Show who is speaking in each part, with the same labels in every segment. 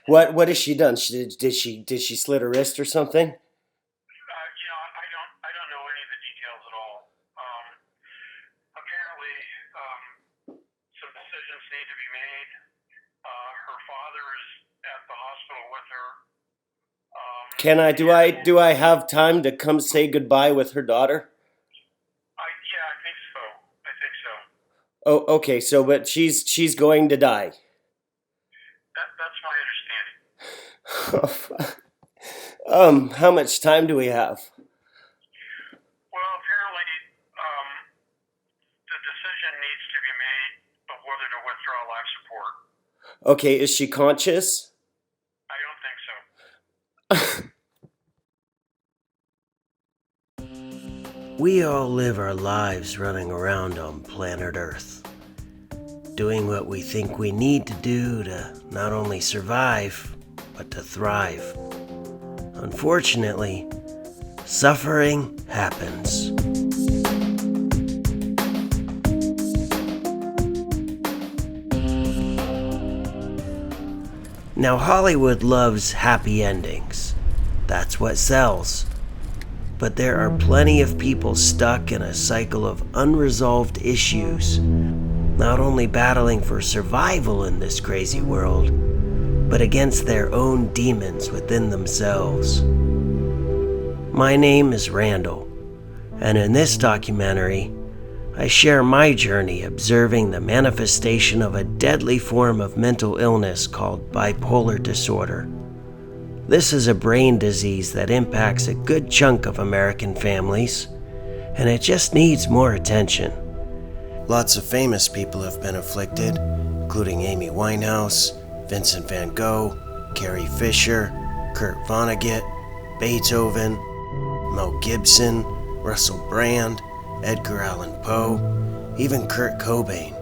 Speaker 1: What has she done? Did she slit her wrist or something?
Speaker 2: I don't know any of the details at all. Apparently, some decisions need to be made. Her father is at the hospital with her.
Speaker 1: Can I do
Speaker 2: And
Speaker 1: I do I have time to come say goodbye with her daughter?
Speaker 2: yeah, I think so. I think so.
Speaker 1: Oh, okay. So, but she's going to die.
Speaker 2: That's my understanding.
Speaker 1: How much time do we have?
Speaker 2: Well, apparently, um, the decision needs to be made of whether to withdraw life support.
Speaker 1: Okay, is she conscious?
Speaker 2: I don't think so.
Speaker 3: We all live our lives running around on planet Earth, doing what we think we need to do to not only survive, but to thrive. Unfortunately, suffering happens. Now, Hollywood loves happy endings. That's what sells. But there are plenty of people stuck in a cycle of unresolved issues, not only battling for survival in this crazy world, but against their own demons within themselves. My name is Randall, and in this documentary, I share my journey observing the manifestation of a deadly form of mental illness called bipolar disorder. This is a brain disease that impacts a good chunk of American families, and it just needs more attention. Lots of famous people have been afflicted, including Amy Winehouse, Vincent van Gogh, Carrie Fisher, Kurt Vonnegut, Beethoven, Mel Gibson, Russell Brand, Edgar Allan Poe, even Kurt Cobain.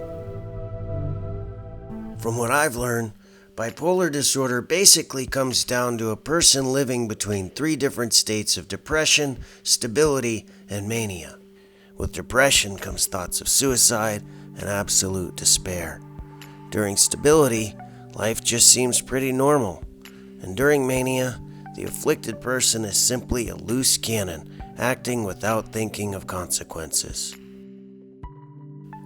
Speaker 3: From what I've learned, bipolar disorder basically comes down to a person living between three different states of depression, stability, and mania. With depression comes thoughts of suicide and absolute despair. During stability, life just seems pretty normal. And during mania, the afflicted person is simply a loose cannon, acting without thinking of consequences.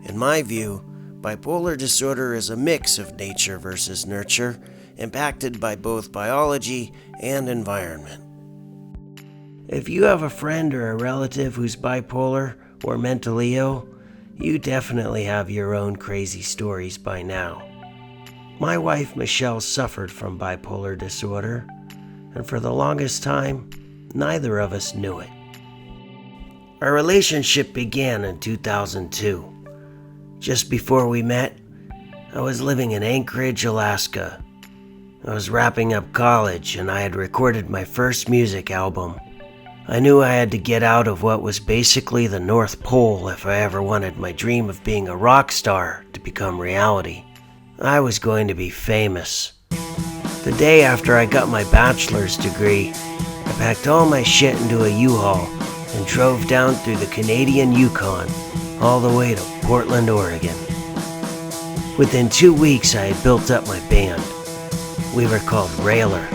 Speaker 3: In my view, bipolar disorder is a mix of nature versus nurture, impacted by both biology and environment. If you have a friend or a relative who's bipolar or mentally ill, you definitely have your own crazy stories by now. My wife Michelle suffered from bipolar disorder, and for the longest time, neither of us knew it. Our relationship began in 2002. Just before we met, I was living in Anchorage, Alaska. I was wrapping up college and I had recorded my first music album. I knew I had to get out of what was basically the North Pole if I ever wanted my dream of being a rock star to become reality. I was going to be famous. The day after I got my bachelor's degree, I packed all my shit into a U-Haul and drove down through the Canadian Yukon all the way to Portland, Oregon. Within 2 weeks, I had built up my band. We were called Railer.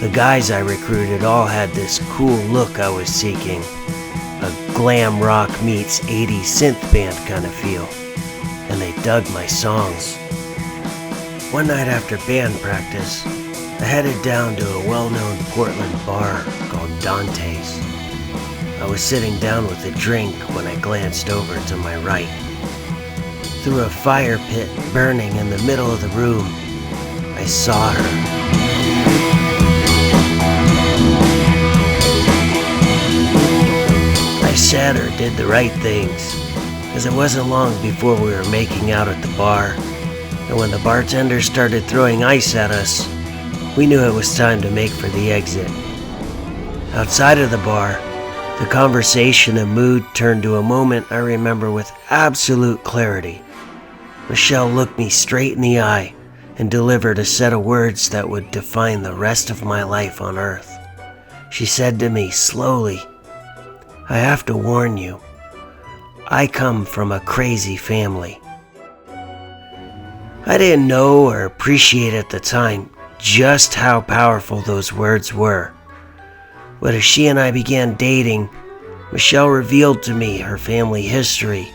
Speaker 3: The guys I recruited all had this cool look I was seeking, a glam rock meets 80s synth band kind of feel, and they dug my songs. One night after band practice, I headed down to a well-known Portland bar called Dante's. I was sitting down with a drink when I glanced over to my right. Through a fire pit burning in the middle of the room, I saw her. I said or did the right things, as it wasn't long before we were making out at the bar, and when the bartender started throwing ice at us, we knew it was time to make for the exit. Outside of the bar, the conversation and mood turned to a moment I remember with absolute clarity. Michelle looked me straight in the eye and delivered a set of words that would define the rest of my life on Earth. She said to me slowly, "I have to warn you, I come from a crazy family." I didn't know or appreciate at the time just how powerful those words were. But as she and I began dating, Michelle revealed to me her family history,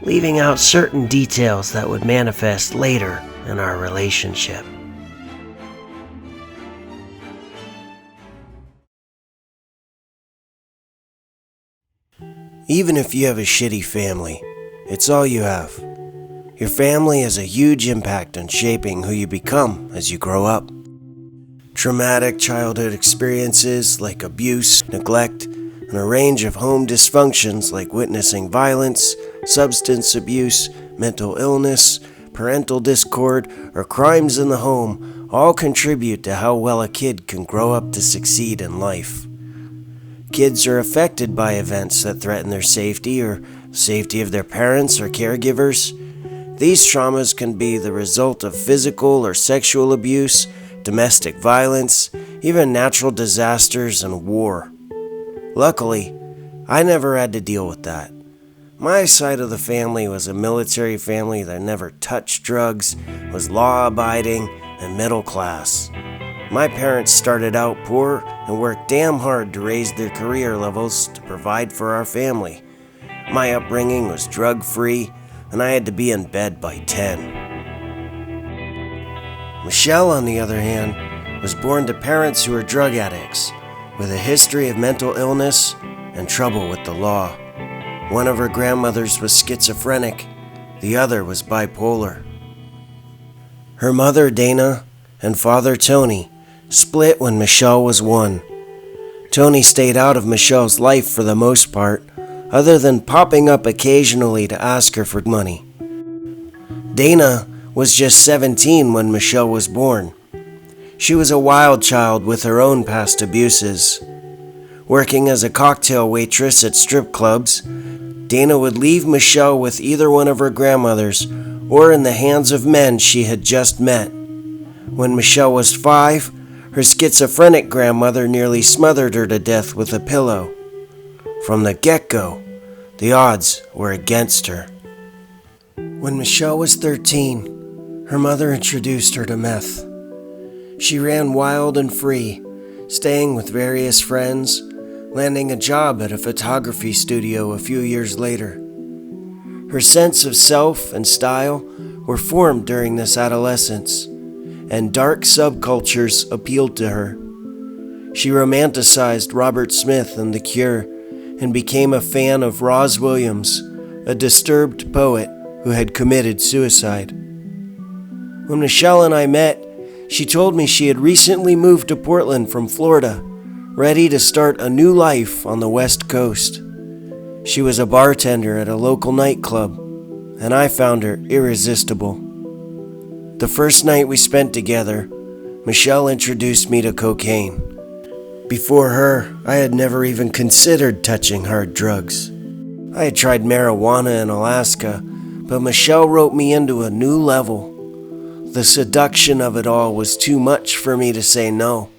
Speaker 3: leaving out certain details that would manifest later in our relationship. Even if you have a shitty family, it's all you have. Your family has a huge impact on shaping who you become as you grow up. Traumatic childhood experiences like abuse, neglect, and a range of home dysfunctions like witnessing violence, substance abuse, mental illness, parental discord, or crimes in the home all contribute to how well a kid can grow up to succeed in life. Kids are affected by events that threaten their safety or the safety of their parents or caregivers. These traumas can be the result of physical or sexual abuse, domestic violence, even natural disasters and war. Luckily, I never had to deal with that. My side of the family was a military family that never touched drugs, was law-abiding, and middle class. My parents started out poor and worked damn hard to raise their career levels to provide for our family. My upbringing was drug-free, and I had to be in bed by 10. Michelle, on the other hand, was born to parents who were drug addicts, with a history of mental illness and trouble with the law. One of her grandmothers was schizophrenic, the other was bipolar. Her mother, Dana, and father, Tony, split when Michelle was 1. Tony stayed out of Michelle's life for the most part, other than popping up occasionally to ask her for money. Dana was just 17 when Michelle was born. She was a wild child with her own past abuses. Working as a cocktail waitress at strip clubs, Dana would leave Michelle with either one of her grandmothers or in the hands of men she had just met. When Michelle was 5, her schizophrenic grandmother nearly smothered her to death with a pillow. From the get-go, the odds were against her. When Michelle was 13, her mother introduced her to meth. She ran wild and free, staying with various friends, landing a job at a photography studio a few years later. Her sense of self and style were formed during this adolescence, and dark subcultures appealed to her. She romanticized Robert Smith and The Cure, and became a fan of Roz Williams, a disturbed poet who had committed suicide. When Michelle and I met, she told me she had recently moved to Portland from Florida, ready to start a new life on the West Coast. She was a bartender at a local nightclub, and I found her irresistible. The first night we spent together, Michelle introduced me to cocaine. Before her, I had never even considered touching hard drugs. I had tried marijuana in Alaska, but Michelle roped me into a new level. The seduction of it all was too much for me to say no.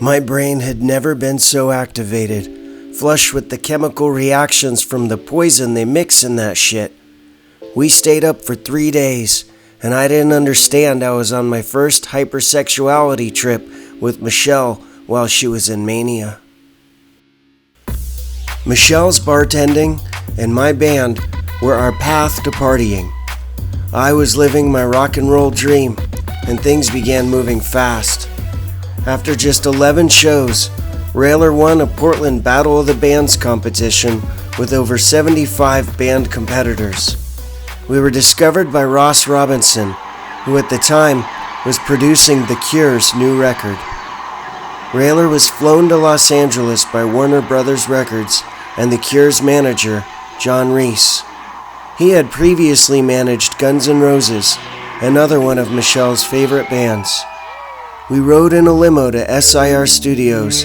Speaker 3: My brain had never been so activated, flush with the chemical reactions from the poison they mix in that shit. We stayed up for 3 days, and I didn't understand I was on my first hypersexuality trip with Michelle while she was in mania. Michelle's bartending and my band were our path to partying. I was living my rock and roll dream, and things began moving fast. After just 11 shows, Railer won a Portland Battle of the Bands competition with over 75 band competitors. We were discovered by Ross Robinson, who at the time was producing The Cure's new record. Railer was flown to Los Angeles by Warner Brothers Records and The Cure's manager, John Reese. He had previously managed Guns N' Roses, another one of Michelle's favorite bands. We rode in a limo to SIR Studios,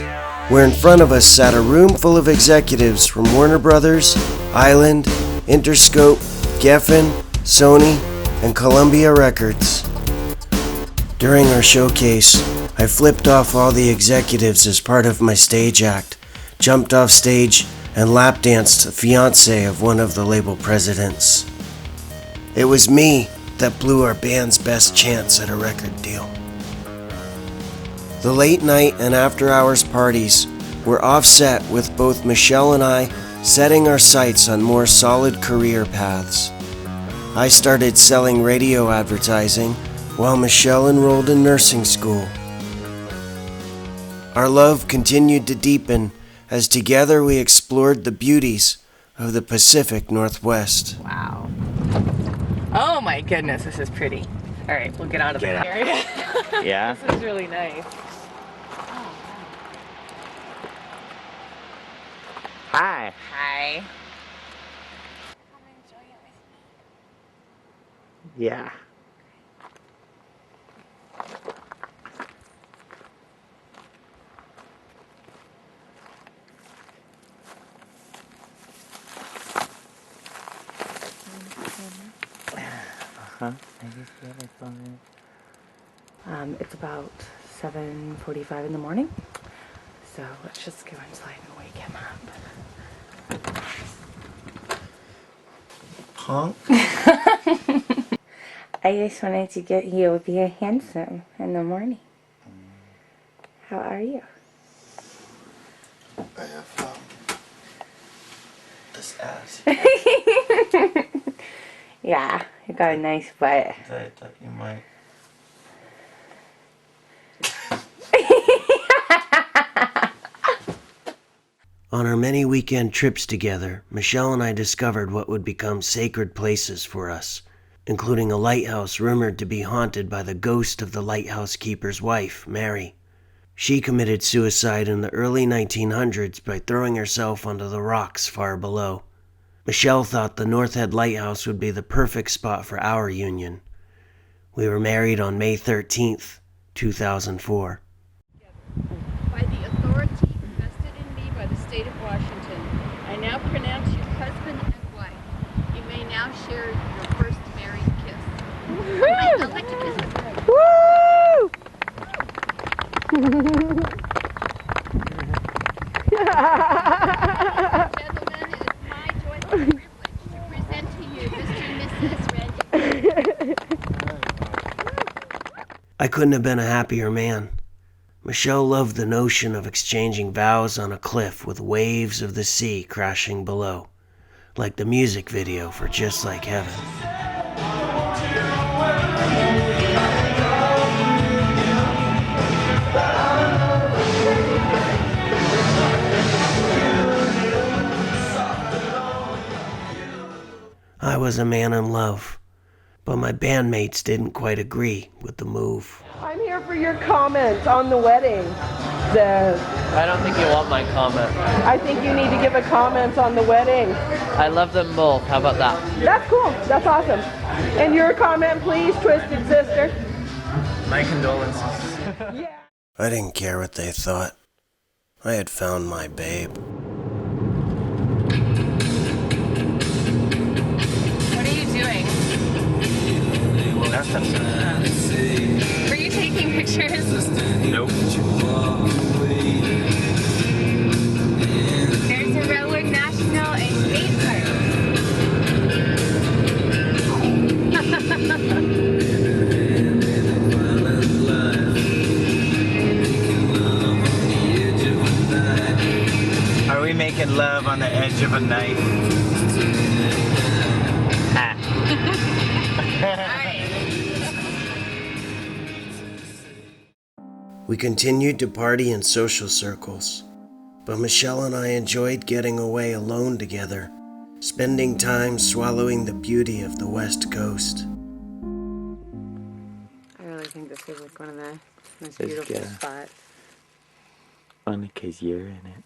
Speaker 3: where in front of us sat a room full of executives from Warner Brothers, Island, Interscope, Geffen, Sony, and Columbia Records. During our showcase, I flipped off all the executives as part of my stage act, jumped off stage, and lap danced the fiancée of one of the label presidents. It was me that blew our band's best chance at a record deal. The late night and after-hours parties were offset with both Michelle and I setting our sights on more solid career paths. I started selling radio advertising while Michelle enrolled in nursing school. Our love continued to deepen as together we explored the beauties of the Pacific Northwest.
Speaker 4: Wow. Oh my goodness, this is pretty. All right, we'll get out of the area.
Speaker 5: Yeah?
Speaker 4: This is really nice.
Speaker 5: Hi.
Speaker 4: Hi.
Speaker 5: Yeah.
Speaker 4: It's about 7:45 in the morning, so let's just go inside and wake him up.
Speaker 5: Honk.
Speaker 4: I just wanted to get you to be handsome in the morning. How are you?
Speaker 5: I have this ass.
Speaker 4: Yeah, you got a nice butt.
Speaker 5: I thought you might.
Speaker 3: On our many weekend trips together, Michelle and I discovered what would become sacred places for us, including a lighthouse rumored to be haunted by the ghost of the lighthouse keeper's wife, Mary. She committed suicide in the early 1900s by throwing herself onto the rocks far below. Michelle thought the North Head Lighthouse would be the perfect spot for our union. We were married on May 13th, 2004.
Speaker 6: By the authority vested in me by the state of Washington, I now pronounce you husband and wife. You may now share your first married kiss. I'd like to kiss him.
Speaker 4: Woo!
Speaker 6: Gentlemen, it is my joyful privilege to present to you Mr. and Mrs. Randy.
Speaker 3: I couldn't have been a happier man. Michelle loved the notion of exchanging vows on a cliff with waves of the sea crashing below, like the music video for Just Like Heaven. I was a man in love, but my bandmates didn't quite agree with the move.
Speaker 7: I'm here for your comments on the wedding.
Speaker 8: I don't think you want my comment.
Speaker 7: I think you need to give a comment on the wedding.
Speaker 8: I love them both. How about that?
Speaker 7: That's cool. That's awesome. And your comment, please, Twisted Sister.
Speaker 8: My condolences.
Speaker 7: Yeah.
Speaker 3: I didn't care what they thought. I had found my babe.
Speaker 4: What are you doing? Were you taking pictures?
Speaker 8: Nope.
Speaker 4: There's a Redwood National and Skate Park.
Speaker 5: Are we making love on the edge of a knife?
Speaker 3: We continued to party in social circles, but Michelle and I enjoyed getting away alone together, spending time swallowing the beauty of the West Coast.
Speaker 4: I really think this is like one of the most
Speaker 5: It's
Speaker 4: beautiful
Speaker 5: good.
Speaker 4: spots.
Speaker 5: Funny because you're in it.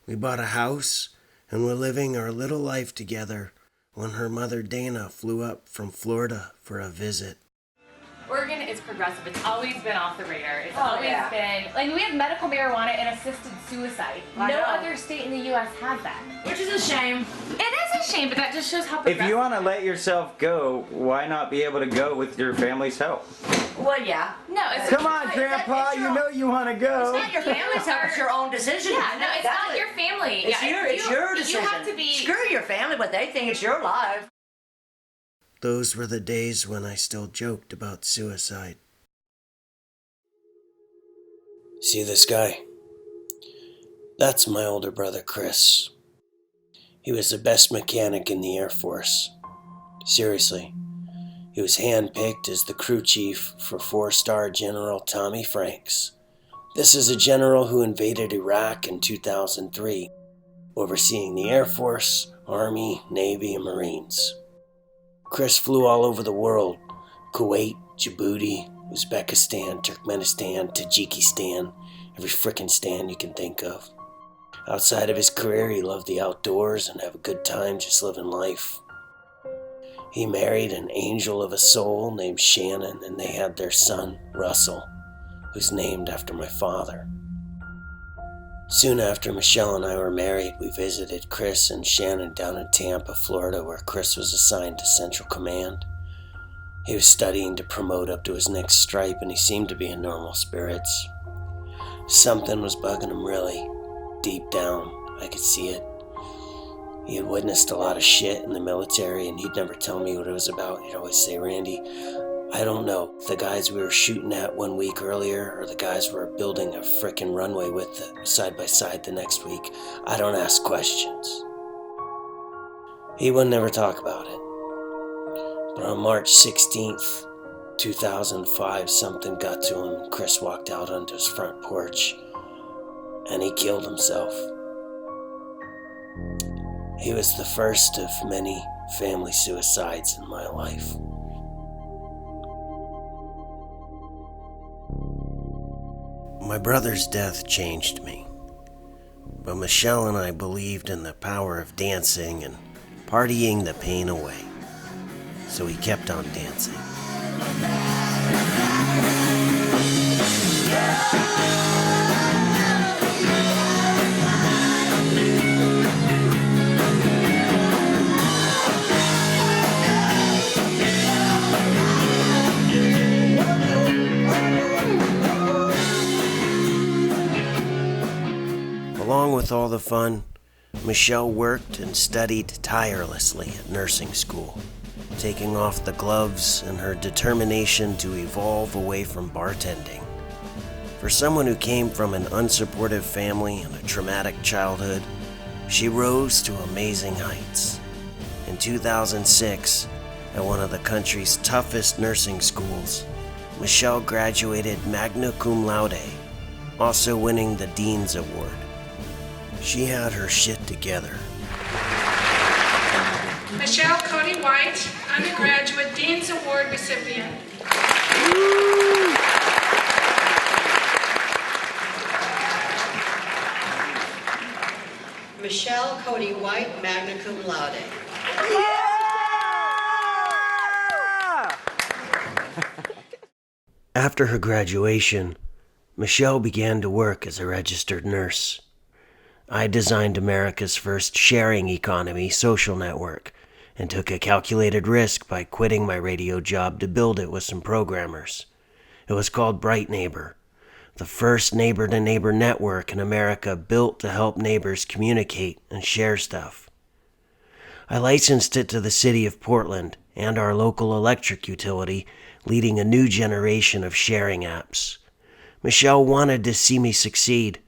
Speaker 3: We bought a house and were living our little life together when her mother Dana flew up from Florida for a visit.
Speaker 9: Oregon is progressive. It's always been off the radar. It's always been, like, we have medical marijuana and assisted suicide. No other state in the U.S. has that.
Speaker 10: Which is a shame.
Speaker 9: It is a shame, but that just shows how
Speaker 5: If
Speaker 9: progressive.
Speaker 5: you want to let yourself go, why not be able to go with your family's help?
Speaker 10: Well, yeah.
Speaker 9: No, it's
Speaker 5: Come on, Grandpa, you know you want to go.
Speaker 10: It's not your family's help, it's your own decision.
Speaker 9: Yeah, no, it's
Speaker 10: That's
Speaker 9: not
Speaker 10: it.
Speaker 9: your family.
Speaker 10: It's
Speaker 9: Yeah,
Speaker 10: your decision.
Speaker 9: You have to be.
Speaker 10: Screw your family, what they think, it's your life.
Speaker 3: Those were the days when I still joked about suicide.
Speaker 1: See this guy? That's my older brother, Chris. He was the best mechanic in the Air Force. Seriously. He was handpicked as the crew chief for 4-star General Tommy Franks. This is a general who invaded Iraq in 2003, overseeing the Air Force, Army, Navy, and Marines. Chris flew all over the world: Kuwait, Djibouti, Uzbekistan, Turkmenistan, Tajikistan, every frickin' stand you can think of. Outside of his career, he loved the outdoors and have a good time just living life. He married an angel of a soul named Shannon, and they had their son, Russell, who's named after my father. Soon after Michelle and I were married, we visited Chris and Shannon down in Tampa, Florida, where Chris was assigned to Central Command. He was studying to promote up to his next stripe, and he seemed to be in normal spirits. Something was bugging him really. Deep down, I could see it. He had witnessed a lot of shit in the military, and he'd never tell me what it was about. He'd always say, "Randy, I don't know. The guys we were shooting at 1 week earlier, or the guys we were building a frickin' runway with side by side the next week. I don't ask questions." He would never talk about it. But on March 16th, 2005, something got to him. Chris walked out onto his front porch, and he killed himself. He was the first of many family suicides in my life.
Speaker 3: My brother's death changed me, but Michelle and I believed in the power of dancing and partying the pain away, so we kept on dancing. Along with all the fun, Michelle worked and studied tirelessly at nursing school, taking off the gloves in her determination to evolve away from bartending. For someone who came from an unsupportive family and a traumatic childhood, she rose to amazing heights. In 2006, at one of the country's toughest nursing schools, Michelle graduated magna cum laude, also winning the Dean's Award. She had her shit together.
Speaker 11: Michelle Cody White, undergraduate Dean's Award recipient.
Speaker 12: Michelle Cody White, magna cum laude.
Speaker 3: After her graduation, Michelle began to work as a registered nurse. I designed America's first sharing economy social network and took a calculated risk by quitting my radio job to build it with some programmers. It was called Bright Neighbor, the first neighbor-to-neighbor network in America built to help neighbors communicate and share stuff. I licensed it to the city of Portland and our local electric utility, leading a new generation of sharing apps. Michelle wanted to see me succeed.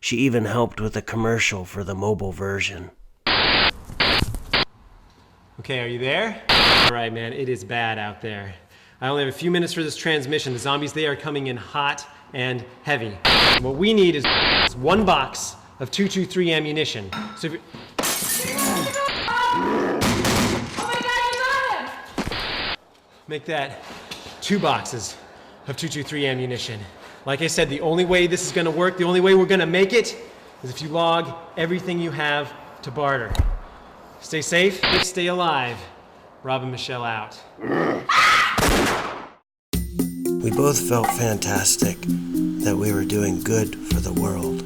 Speaker 3: She even helped with a commercial for the mobile version.
Speaker 13: Okay, are you there? All right, man, it is bad out there. I only have a few minutes for this transmission. The zombies, they are coming in hot and heavy. What we need is 1 box of 223 ammunition. So if you... Make that 2 boxes of 223 ammunition. Like I said, the only way this is gonna work, the only way we're gonna make it, is if you log everything you have to barter. Stay safe, stay alive. Rob and Michelle out.
Speaker 3: We both felt fantastic that we were doing good for the world.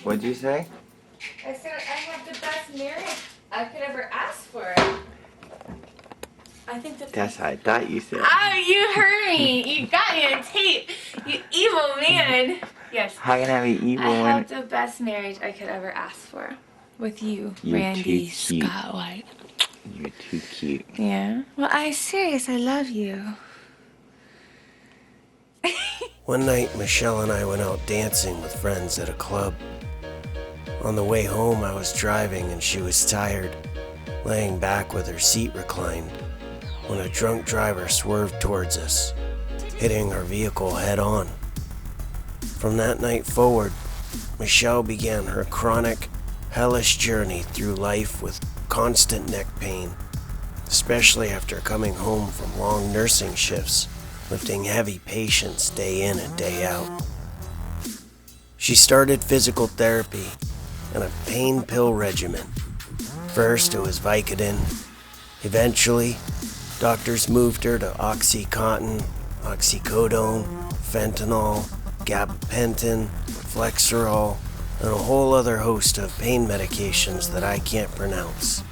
Speaker 5: What'd you say?
Speaker 9: I said I have the best marriage I could ever ask for. I think
Speaker 5: That's how I thought you said.
Speaker 9: Oh, you heard me. You got me on tape. You evil man. Yes.
Speaker 5: How can I be evil
Speaker 9: I
Speaker 5: when
Speaker 9: have the best marriage I could ever ask for. With you,
Speaker 5: You're
Speaker 9: Randy
Speaker 5: too cute.
Speaker 9: Scott White.
Speaker 5: You're too cute.
Speaker 4: Yeah? Well, I serious. I love you.
Speaker 3: One night, Michelle and I went out dancing with friends at a club. On the way home, I was driving and she was tired, laying back with her seat reclined, when a drunk driver swerved towards us, hitting our vehicle head-on. From that night forward, Michelle began her chronic, hellish journey through life with constant neck pain, especially after coming home from long nursing shifts, lifting heavy patients day in and day out. She started physical therapy and a pain pill regimen. First, it was Vicodin. Eventually, doctors moved her to Oxycontin, oxycodone, fentanyl, gabapentin, Flexerol, and a whole other host of pain medications that I can't pronounce,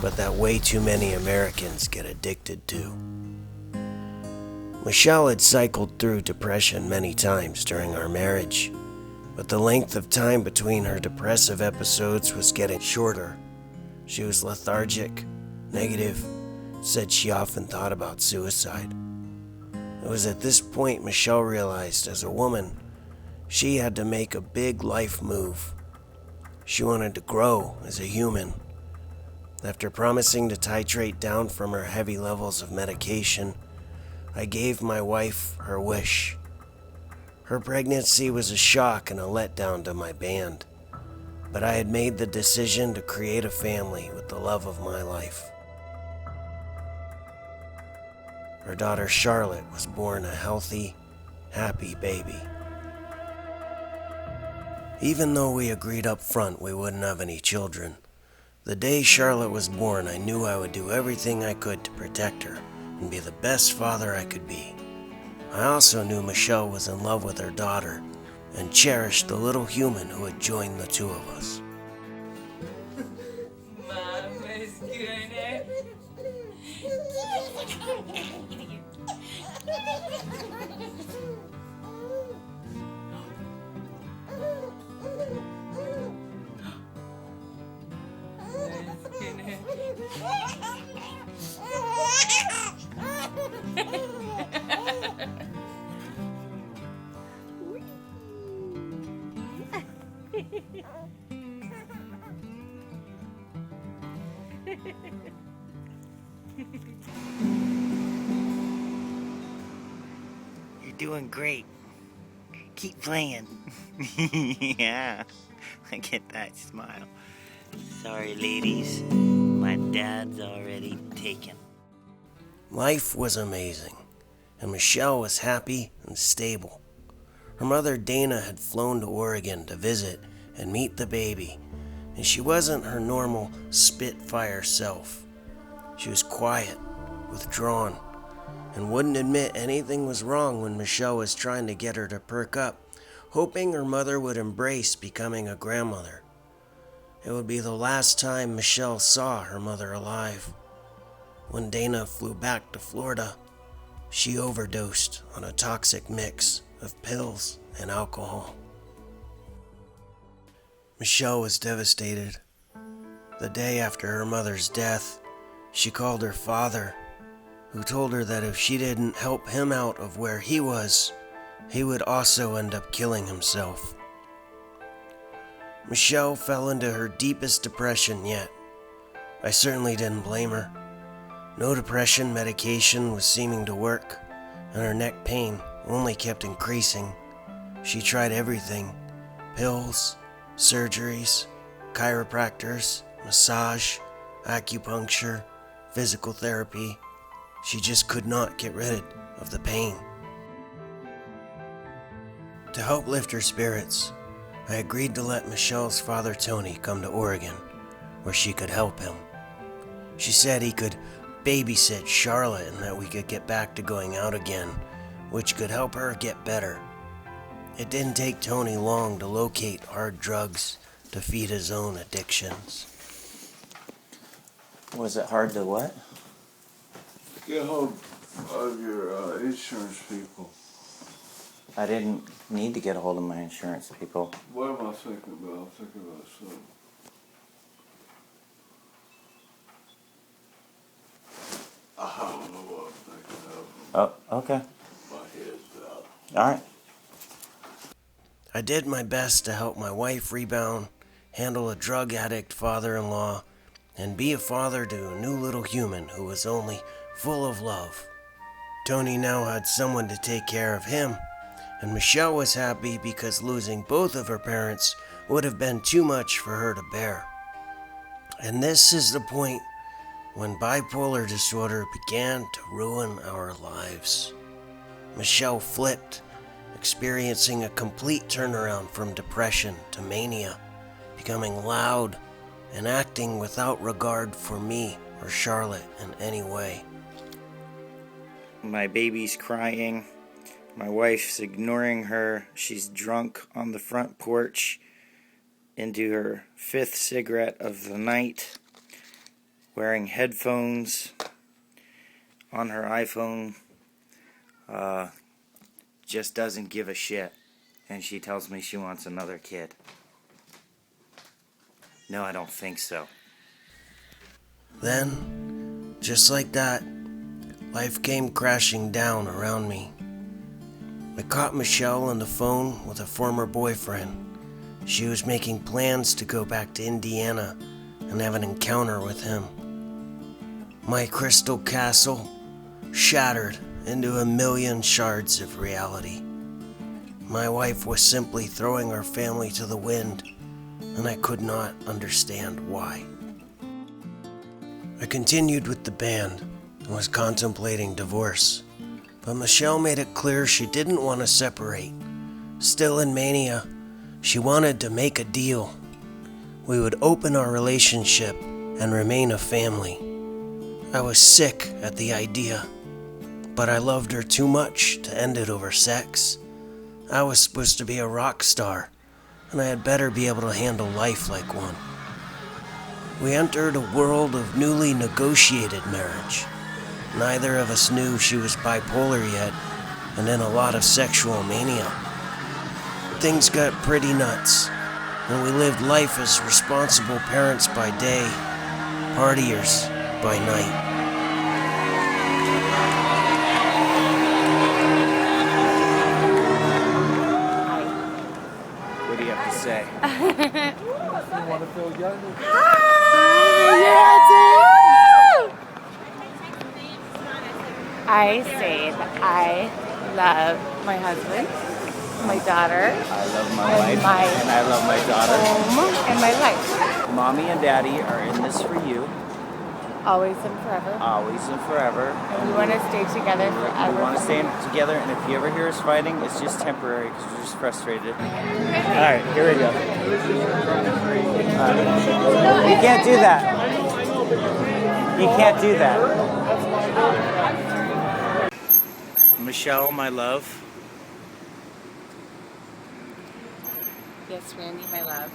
Speaker 3: but that way too many Americans get addicted to. Michelle had cycled through depression many times during our marriage, but the length of time between her depressive episodes was getting shorter. She was lethargic, negative, said she often thought about suicide. It was at this point Michelle realized, as a woman, she had to make a big life move. She wanted to grow as a human. After promising to titrate down from her heavy levels of medication, I gave my wife her wish. Her pregnancy was a shock and a letdown to my band, but I had made the decision to create a family with the love of my life. Her daughter Charlotte was born a healthy, happy baby. Even though we agreed up front we wouldn't have any children, the day Charlotte was born, I knew I would do everything I could to protect her and be the best father I could be. I also knew Michelle was in love with her daughter and cherished the little human who had joined the two of us.
Speaker 14: You're doing great. Keep playing. Yeah, I get that smile. Sorry, ladies. My dad's already taken.
Speaker 3: Life was amazing, and Michelle was happy and stable. Her mother Dana had flown to Oregon to visit and meet the baby, and she wasn't her normal spitfire self. She was quiet, withdrawn, and wouldn't admit anything was wrong when Michelle was trying to get her to perk up, hoping her mother would embrace becoming a grandmother. It would be the last time Michelle saw her mother alive. When Dana flew back to Florida, she overdosed on a toxic mix of pills and alcohol. Michelle was devastated. The day after her mother's death, she called her father, who told her that if she didn't help him out of where he was, he would also end up killing himself. Michelle fell into her deepest depression yet. I certainly didn't blame her. No depression medication was seeming to work, and her neck pain only kept increasing. She tried everything: pills, surgeries, chiropractors, massage, acupuncture, physical therapy. She just could not get rid of the pain. To help lift her spirits, I agreed to let Michelle's father Tony come to Oregon, where she could help him. She said he could babysit Charlotte and that we could get back to going out again, which could help her get better. It didn't take Tony long to locate hard drugs to feed his own addictions.
Speaker 5: Was it hard to what?
Speaker 15: Get hold of your insurance people.
Speaker 5: I didn't need to get a hold of my insurance people.
Speaker 15: What am I thinking about? I'm thinking about something.
Speaker 14: Oh, okay. Alright.
Speaker 3: I did my best to help my wife rebound, handle a drug addict father-in-law, and be a father to a new little human who was only full of love. Tony now had someone to take care of him, and Michelle was happy because losing both of her parents would have been too much for her to bear. And this is the point when bipolar disorder began to ruin our lives. Michelle flipped, experiencing a complete turnaround from depression to mania, becoming loud and acting without regard for me or Charlotte in any way.
Speaker 14: My baby's crying. My wife's ignoring her. She's drunk on the front porch into her 5th cigarette of the night, wearing headphones on her iPhone. Just doesn't give a shit. And she tells me she wants another kid. No, I don't think so.
Speaker 3: Then, just like that, life came crashing down around me. I caught Michelle on the phone with a former boyfriend. She was making plans to go back to Indiana and have an encounter with him. My crystal castle shattered into a million shards of reality. My wife was simply throwing our family to the wind, and I could not understand why. I continued with the band and was contemplating divorce, but Michelle made it clear she didn't want to separate. Still in mania, she wanted to make a deal. We would open our relationship and remain a family. I was sick at the idea, but I loved her too much to end it over sex. I was supposed to be a rock star, and I had better be able to handle life like one. We entered a world of newly negotiated marriage. Neither of us knew she was bipolar yet, and in a lot of sexual mania. Things got pretty nuts, and we lived life as responsible parents by day, partiers by night.
Speaker 14: What do you have to say?
Speaker 15: You want to feel younger?
Speaker 4: I say that I love my husband, my daughter,
Speaker 14: I love my wife, and I love my daughter.
Speaker 4: home, and my life.
Speaker 14: Mommy and Daddy are in this for you,
Speaker 4: Always and forever.
Speaker 14: always and forever.
Speaker 4: And we want to stay together forever.
Speaker 14: We want to stay together, and if you ever hear us fighting, it's just temporary because we're just frustrated. Alright, here we go. You can't do that. You can't do that. Michelle, my love.
Speaker 4: Yes, Randy, my love.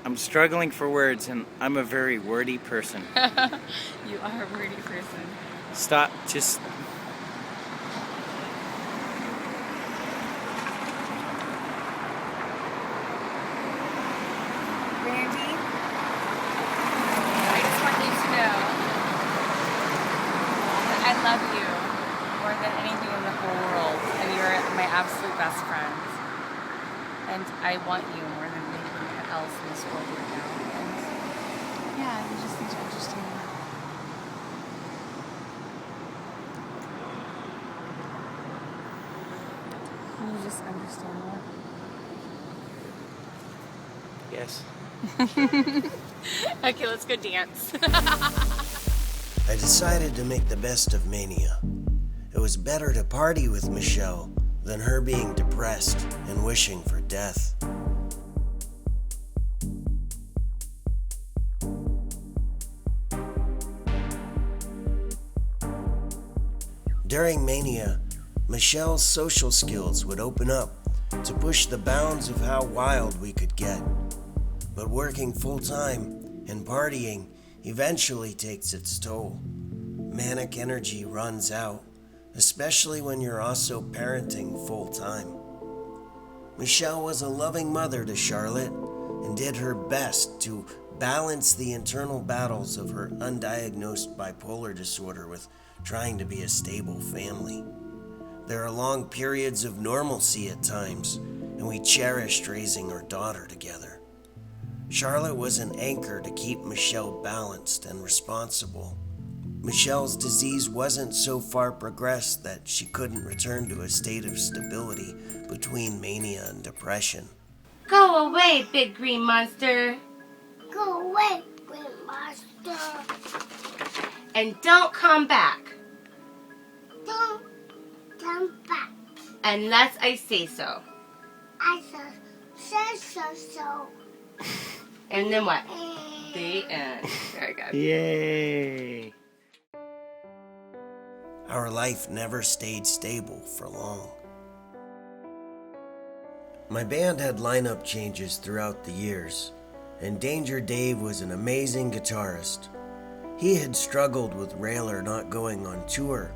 Speaker 14: I'm struggling for words, and I'm a very wordy person.
Speaker 4: You are a wordy person.
Speaker 14: Stop, just...
Speaker 4: Randy, I just want you to know that I love you more than anything in the whole world, and you're my absolute best friend. And I want you more than anything else in this world right now. And yeah, you just need to understand that. Can you just understand that?
Speaker 14: Yes.
Speaker 4: Okay, let's go dance.
Speaker 3: I decided to make the best of mania. It was better to party with Michelle than her being depressed and wishing for death. During mania, Michelle's social skills would open up to push the bounds of how wild we could get. But working full-time and partying eventually takes its toll. Manic energy runs out, especially when you're also parenting full-time. Michelle was a loving mother to Charlotte, and did her best to balance the internal battles of her undiagnosed bipolar disorder with trying to be a stable family. There are long periods of normalcy at times, and we cherished raising our daughter together. Charlotte was an anchor to keep Michelle balanced and responsible. Michelle's disease wasn't so far progressed that she couldn't return to a state of stability between mania and depression.
Speaker 16: Go away, big green monster.
Speaker 17: Go away, green monster.
Speaker 16: And don't come back.
Speaker 17: Don't come back.
Speaker 16: Unless I say so.
Speaker 17: I said so.
Speaker 16: And then what? The end. Very good.
Speaker 3: Yay! Our life never stayed stable for long. My band had lineup changes throughout the years, and Danger Dave was an amazing guitarist. He had struggled with Railer not going on tour,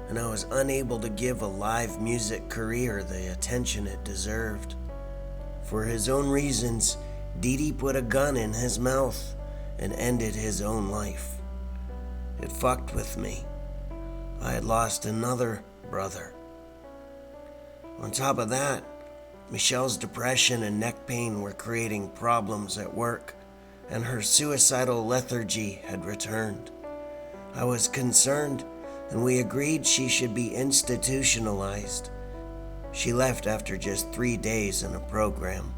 Speaker 3: and I was unable to give a live music career the attention it deserved. For his own reasons, Dee Dee put a gun in his mouth and ended his own life. It fucked with me. I had lost another brother. On top of that, Michelle's depression and neck pain were creating problems at work, and her suicidal lethargy had returned. I was concerned, and we agreed she should be institutionalized. She left after just 3 days in a program.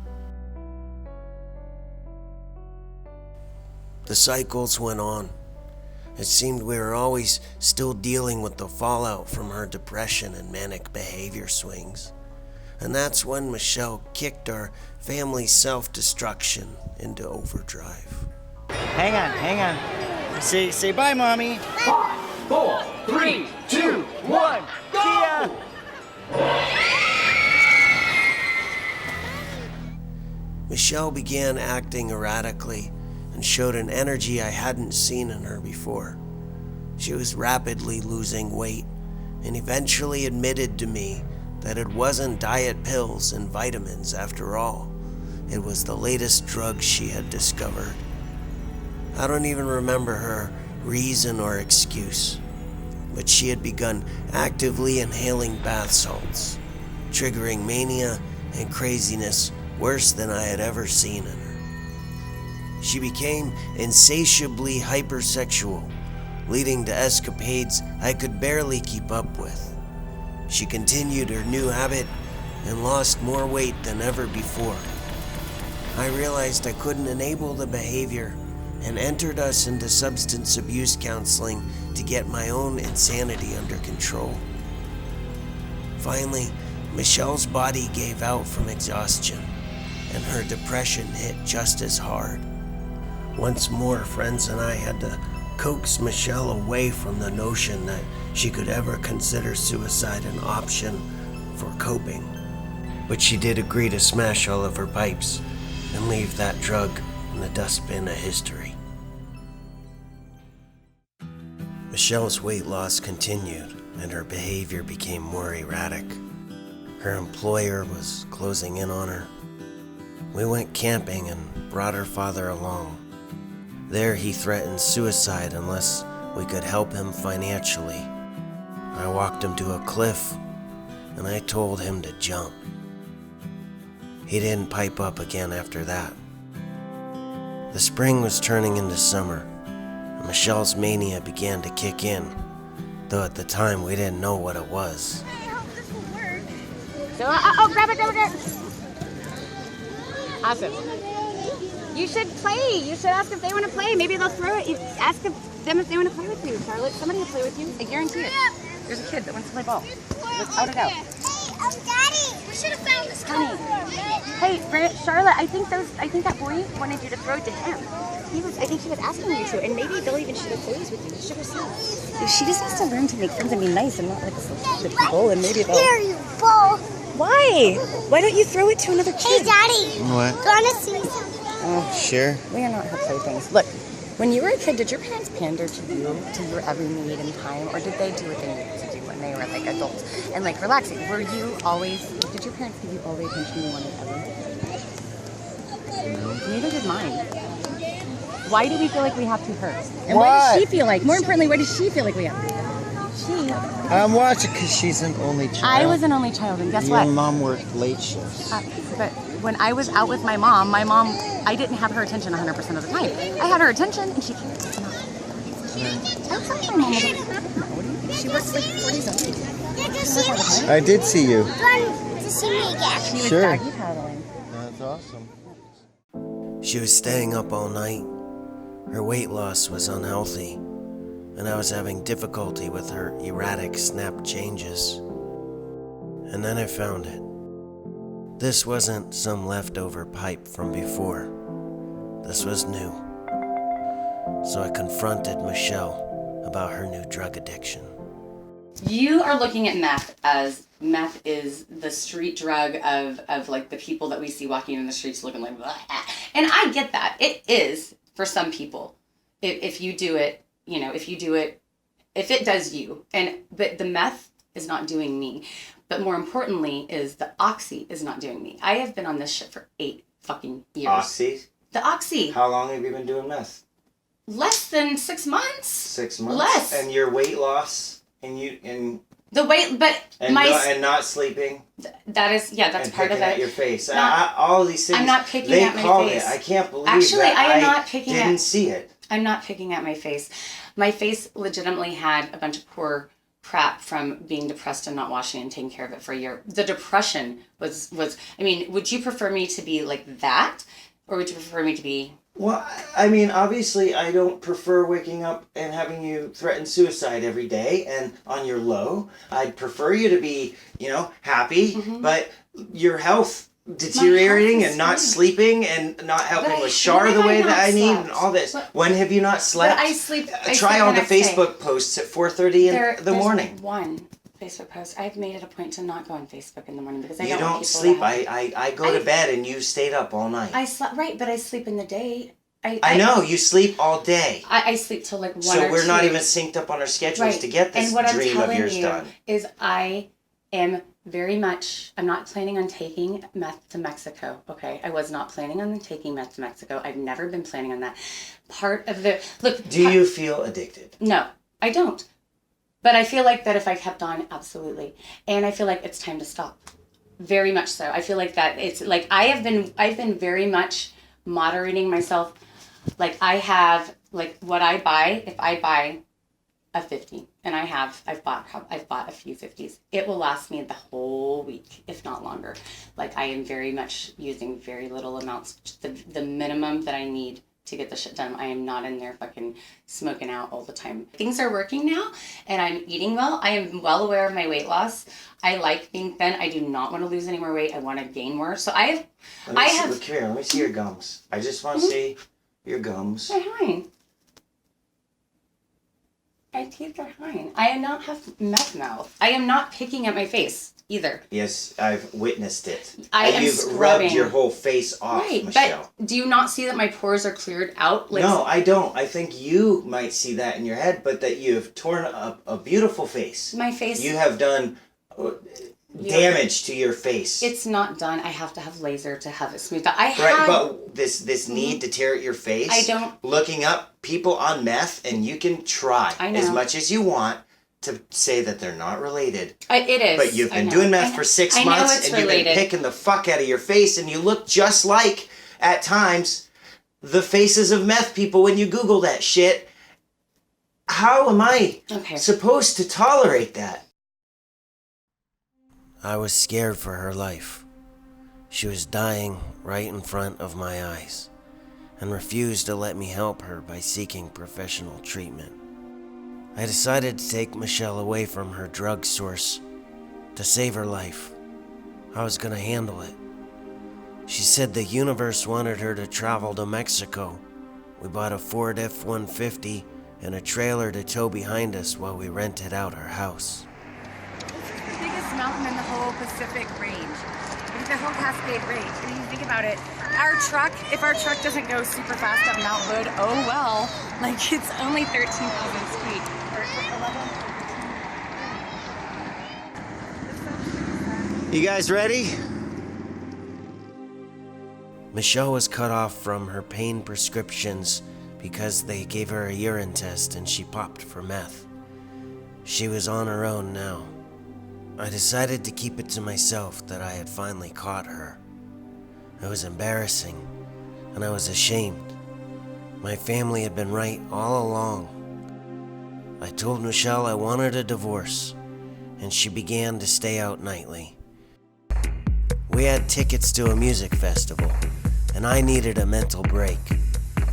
Speaker 3: The cycles went on. It seemed we were always still dealing with the fallout from her depression and manic behavior swings. And that's when Michelle kicked our family self-destruction into overdrive.
Speaker 14: Hang on. Say bye, Mommy.
Speaker 18: 5, 4, 3, 2, 1, go!
Speaker 3: Michelle began acting erratically and showed an energy I hadn't seen in her before. She was rapidly losing weight and eventually admitted to me that it wasn't diet pills and vitamins after all. It was the latest drug she had discovered. I don't even remember her reason or excuse, but she had begun actively inhaling bath salts, triggering mania and craziness worse than I had ever seen in her. She became insatiably hypersexual, leading to escapades I could barely keep up with. She continued her new habit and lost more weight than ever before. I realized I couldn't enable the behavior and entered us into substance abuse counseling to get my own insanity under control. Finally, Michelle's body gave out from exhaustion, and her depression hit just as hard. Once more, friends and I had to coax Michelle away from the notion that she could ever consider suicide an option for coping. But she did agree to smash all of her pipes and leave that drug in the dustbin of history. Michelle's weight loss continued, and her behavior became more erratic. Her employer was closing in on her. We went camping and brought her father along. There he threatened suicide unless we could help him financially. I walked him to a cliff, and I told him to jump. He didn't pipe up again after that. The spring was turning into summer, and Michelle's mania began to kick in, though at the time we didn't know what it was.
Speaker 16: I hope this will work. So, grab it. Awesome. You should play. You should ask if they want to play. Maybe they'll throw it. You ask them if they want to play with you, Charlotte. Somebody will play with you. I guarantee it. There's a kid that wants to play ball. Let's out it out.
Speaker 17: Daddy, we should have found this
Speaker 16: Honey. Hey, Charlotte, I think that boy wanted you to throw it to him. I think he was asking you to, and maybe they'll even share toys with you. You should have seen. She just has to learn to make friends and be nice and not like the people, and maybe they'll...
Speaker 17: Here, you ball.
Speaker 16: Why? Why don't you throw it to another kid?
Speaker 17: Hey, Daddy.
Speaker 14: What?
Speaker 17: Wanna see something?
Speaker 14: Oh, sure.
Speaker 16: We are not her playthings. Look, when you were a kid, did your parents pander to you, to your every need and time, or did they do what they needed to do when they were like adults and like relaxing? Did your parents give you all the attention you wanted ever? Neither did mine. Why do we feel like we have to hurt? And
Speaker 14: Why?
Speaker 16: what does she feel like? More importantly, what does she feel like we have to? She.
Speaker 14: I'm watching because she's an only child.
Speaker 16: I was an only child, and guess
Speaker 14: Your
Speaker 16: what?
Speaker 14: mom worked late shifts.
Speaker 16: But when I was out with my mom, I didn't have her attention 100% of the time. I had her attention, and she cared. I was like, my mom. She works like 4 days a week.
Speaker 14: I did see you.
Speaker 17: To see me again.
Speaker 16: She was
Speaker 14: Sure.
Speaker 16: doggy paddling.
Speaker 14: That's awesome.
Speaker 3: She was staying up all night. Her weight loss was unhealthy, and I was having difficulty with her erratic snap changes. And then I found it. This wasn't some leftover pipe from before. This was new. So I confronted Michelle about her new drug addiction.
Speaker 4: You are looking at meth as meth is the street drug of like the people that we see walking in the streets looking like blah. And I get that. It is for some people. If you do it, if it does you. But the meth is not doing me. But more importantly is the oxy is not doing me. I have been on this shit for 8 fucking years.
Speaker 14: Oxy?
Speaker 4: The oxy.
Speaker 14: How long have you been doing meth?
Speaker 4: Less than 6 months.
Speaker 14: 6 months?
Speaker 4: Less.
Speaker 14: And your weight loss and
Speaker 4: the weight, but
Speaker 14: and not sleeping.
Speaker 4: That's
Speaker 14: and
Speaker 4: part of
Speaker 14: picking
Speaker 4: it.
Speaker 14: at your face.
Speaker 4: Not-
Speaker 14: All these things.
Speaker 4: I'm not picking
Speaker 14: they
Speaker 4: at my
Speaker 14: call
Speaker 4: face.
Speaker 14: it. I can't believe
Speaker 4: Actually,
Speaker 14: that
Speaker 4: I am not picking
Speaker 14: didn't
Speaker 4: at.
Speaker 14: see it.
Speaker 4: I'm not picking at my face. My face legitimately had a bunch of poor crap from being depressed and not washing and taking care of it for a year. The depression was. I mean, would you prefer me to be like that, or would you prefer me to be?
Speaker 14: Well, I mean, obviously, I don't prefer waking up and having you threaten suicide every day and on your low. I'd prefer you to be, happy, but your health deteriorating and not sleeping and not helping with Shar the way that I need and all this. When have you not slept?
Speaker 4: But I sleep.
Speaker 14: Try all the Facebook posts at 4:30 in the morning.
Speaker 4: There's one Facebook post. I've made it a point to not go on Facebook in the morning because I
Speaker 14: You
Speaker 4: don't want
Speaker 14: don't
Speaker 4: people
Speaker 14: sleep.
Speaker 4: to have...
Speaker 14: I go to bed and you stayed up all night.
Speaker 4: I slept right, but I sleep in the day.
Speaker 14: I know you sleep all day.
Speaker 4: I sleep till like 1 or 2.
Speaker 14: So we're not even synced up on our schedules to get this
Speaker 4: and what
Speaker 14: dream
Speaker 4: I'm
Speaker 14: of yours
Speaker 4: telling you
Speaker 14: done.
Speaker 4: is I am very much, I'm not planning on taking meth to Mexico, okay? I was not planning on taking meth to Mexico. I've never been planning on that. Part of the, look.
Speaker 14: Do you feel addicted?
Speaker 4: No, I don't. But I feel like that if I kept on, absolutely. And I feel like it's time to stop. Very much so. I feel like that it's like, I've been very much moderating myself. Like I have, like what I buy, if I buy a 50, and I've bought a few 50s, it will last me the whole week, if not longer. Like I am very much using very little amounts, the minimum that I need to get the shit done. I am not in there fucking smoking out all the time. Things are working now, and I'm eating well. I am well aware of my weight loss. I like being thin. I do not want to lose any more weight. I want to gain more. So I have.
Speaker 14: Look here. Let me see your gums. I just want to see your gums.
Speaker 4: They're fine. My teeth are fine. I do not have meth mouth. I am not picking at my face either.
Speaker 14: Yes, I've witnessed it.
Speaker 4: I am
Speaker 14: You've
Speaker 4: scrubbing.
Speaker 14: rubbed your whole face off,
Speaker 4: Right,
Speaker 14: Michelle.
Speaker 4: but do you not see that my pores are cleared out? Like,
Speaker 14: No, I don't. I think you might see that in your head, but that you have torn up a beautiful face.
Speaker 4: My face.
Speaker 14: You have done damage to your face.
Speaker 4: It's not done. I have to have laser to have it smoothed out.
Speaker 14: Right, but this need to tear at your face.
Speaker 4: I don't.
Speaker 14: Looking up people on meth, and you can try
Speaker 4: I know.
Speaker 14: as much as you want to say that they're not related.
Speaker 4: It is.
Speaker 14: But you've been doing meth for 6 months, and you've been picking the fuck out of your face, and you look just like, at times, the faces of meth people when you Google that shit. How am I supposed to tolerate that?
Speaker 3: I was scared for her life. She was dying right in front of my eyes, and refused to let me help her by seeking professional treatment. I decided to take Michelle away from her drug source to save her life. I was gonna handle it. She said the universe wanted her to travel to Mexico. We bought a Ford F-150 and a trailer to tow behind us while we rented out our house.
Speaker 16: The biggest mountain in the whole Pacific range. It's the whole Cascade Range. I mean, you think about it. If our truck doesn't go super fast up Mount Hood, oh well. Like, it's only 13,000 feet. Or 11.
Speaker 14: You guys ready?
Speaker 3: Michelle was cut off from her pain prescriptions because they gave her a urine test and she popped for meth. She was on her own now. I decided to keep it to myself that I had finally caught her. It was embarrassing, and I was ashamed. My family had been right all along. I told Michelle I wanted a divorce, and she began to stay out nightly. We had tickets to a music festival, and I needed a mental break.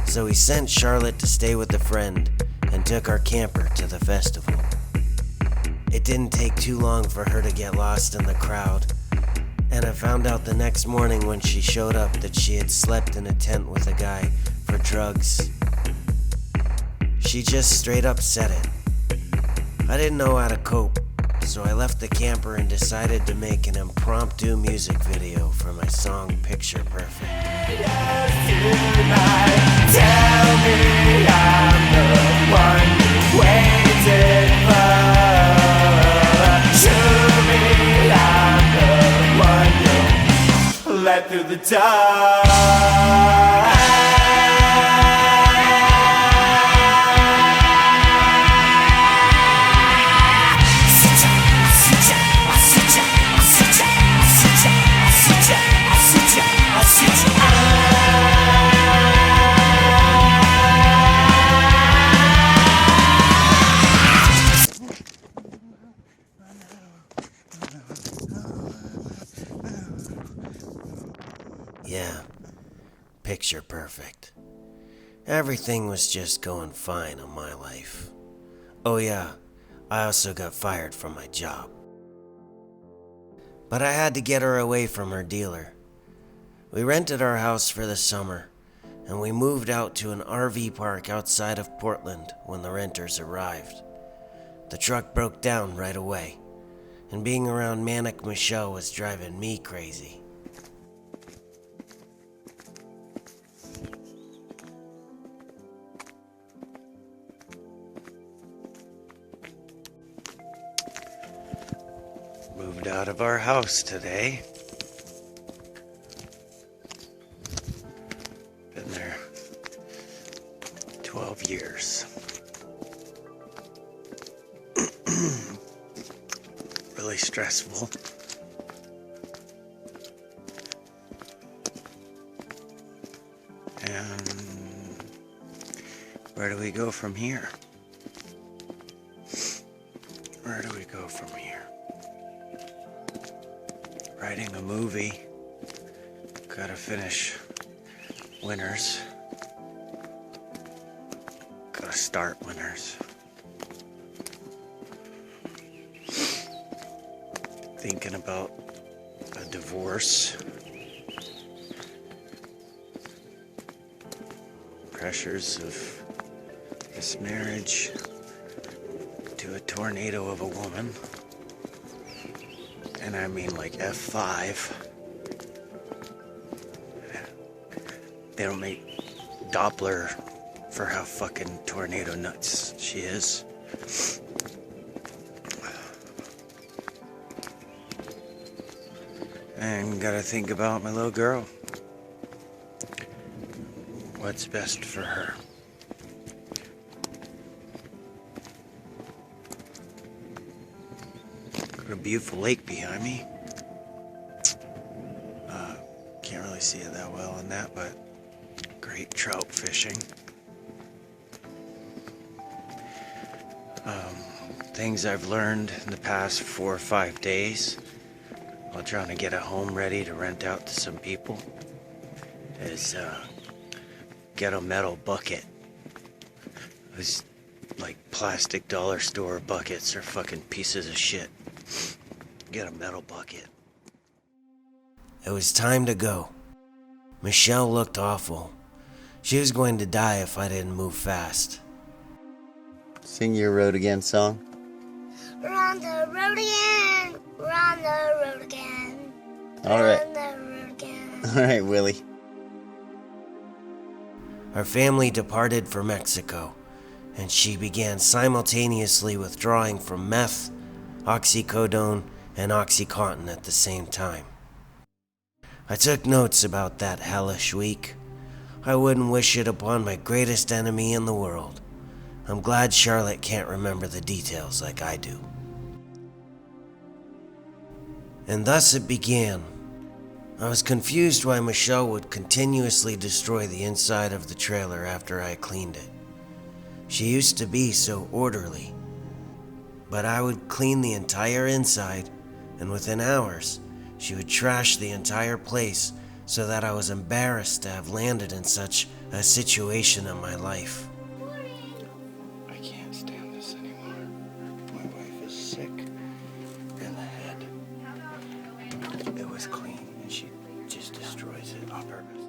Speaker 3: So we sent Charlotte to stay with a friend and took our camper to the festival. It didn't take too long for her to get lost in the crowd, and I found out the next morning when she showed up that she had slept in a tent with a guy for drugs. She just straight up said it. I didn't know how to cope, so I left the camper and decided to make an impromptu music video for my song Picture Perfect.
Speaker 18: Tell me I'm the one you waited for. Show me I'm the one you let through the door.
Speaker 3: Yeah, picture perfect. Everything was just going fine in my life. Oh yeah, I also got fired from my job. But I had to get her away from her dealer. We rented our house for the summer, and we moved out to an RV park outside of Portland when the renters arrived. The truck broke down right away, and being around Manic Michelle was driving me crazy. Moved out of our house today. Been there 12 years. Really stressful. And where do we go from here? Where do we go from here? Writing a movie. Gotta finish Winners. Gotta start Winners. Thinking about a divorce. Pressures of this marriage to a tornado of a woman. And I mean like F5. They don't make Doppler for how fucking tornado nuts she is. And gotta think about my little girl. What's best for her? Got a beautiful lake behind me. Can't really see it that well in that, but great trout fishing. Things I've learned in the past 4 or 5 days while trying to get a home ready to rent out to some people is get a metal bucket. Those like plastic dollar store buckets are fucking pieces of shit. Get a metal bucket. It was time to go. Michelle looked awful. She was going to die if I didn't move fast.
Speaker 14: Sing your Road Again song.
Speaker 17: We're on the road again. We're on the road again.
Speaker 14: All right.
Speaker 17: On the road again.
Speaker 14: All right, Willie.
Speaker 3: Our family departed for Mexico, and she began simultaneously withdrawing from meth, oxycodone, and OxyContin at the same time. I took notes about that hellish week. I wouldn't wish it upon my greatest enemy in the world. I'm glad Charlotte can't remember the details like I do. And thus it began. I was confused why Michelle would continuously destroy the inside of the trailer after I cleaned it. She used to be so orderly. But I would clean the entire inside, and within hours, she would trash the entire place so that I was embarrassed to have landed in such a situation in my life.
Speaker 14: I can't stand this anymore. My wife is sick in the head. It was clean and she just destroys it on purpose.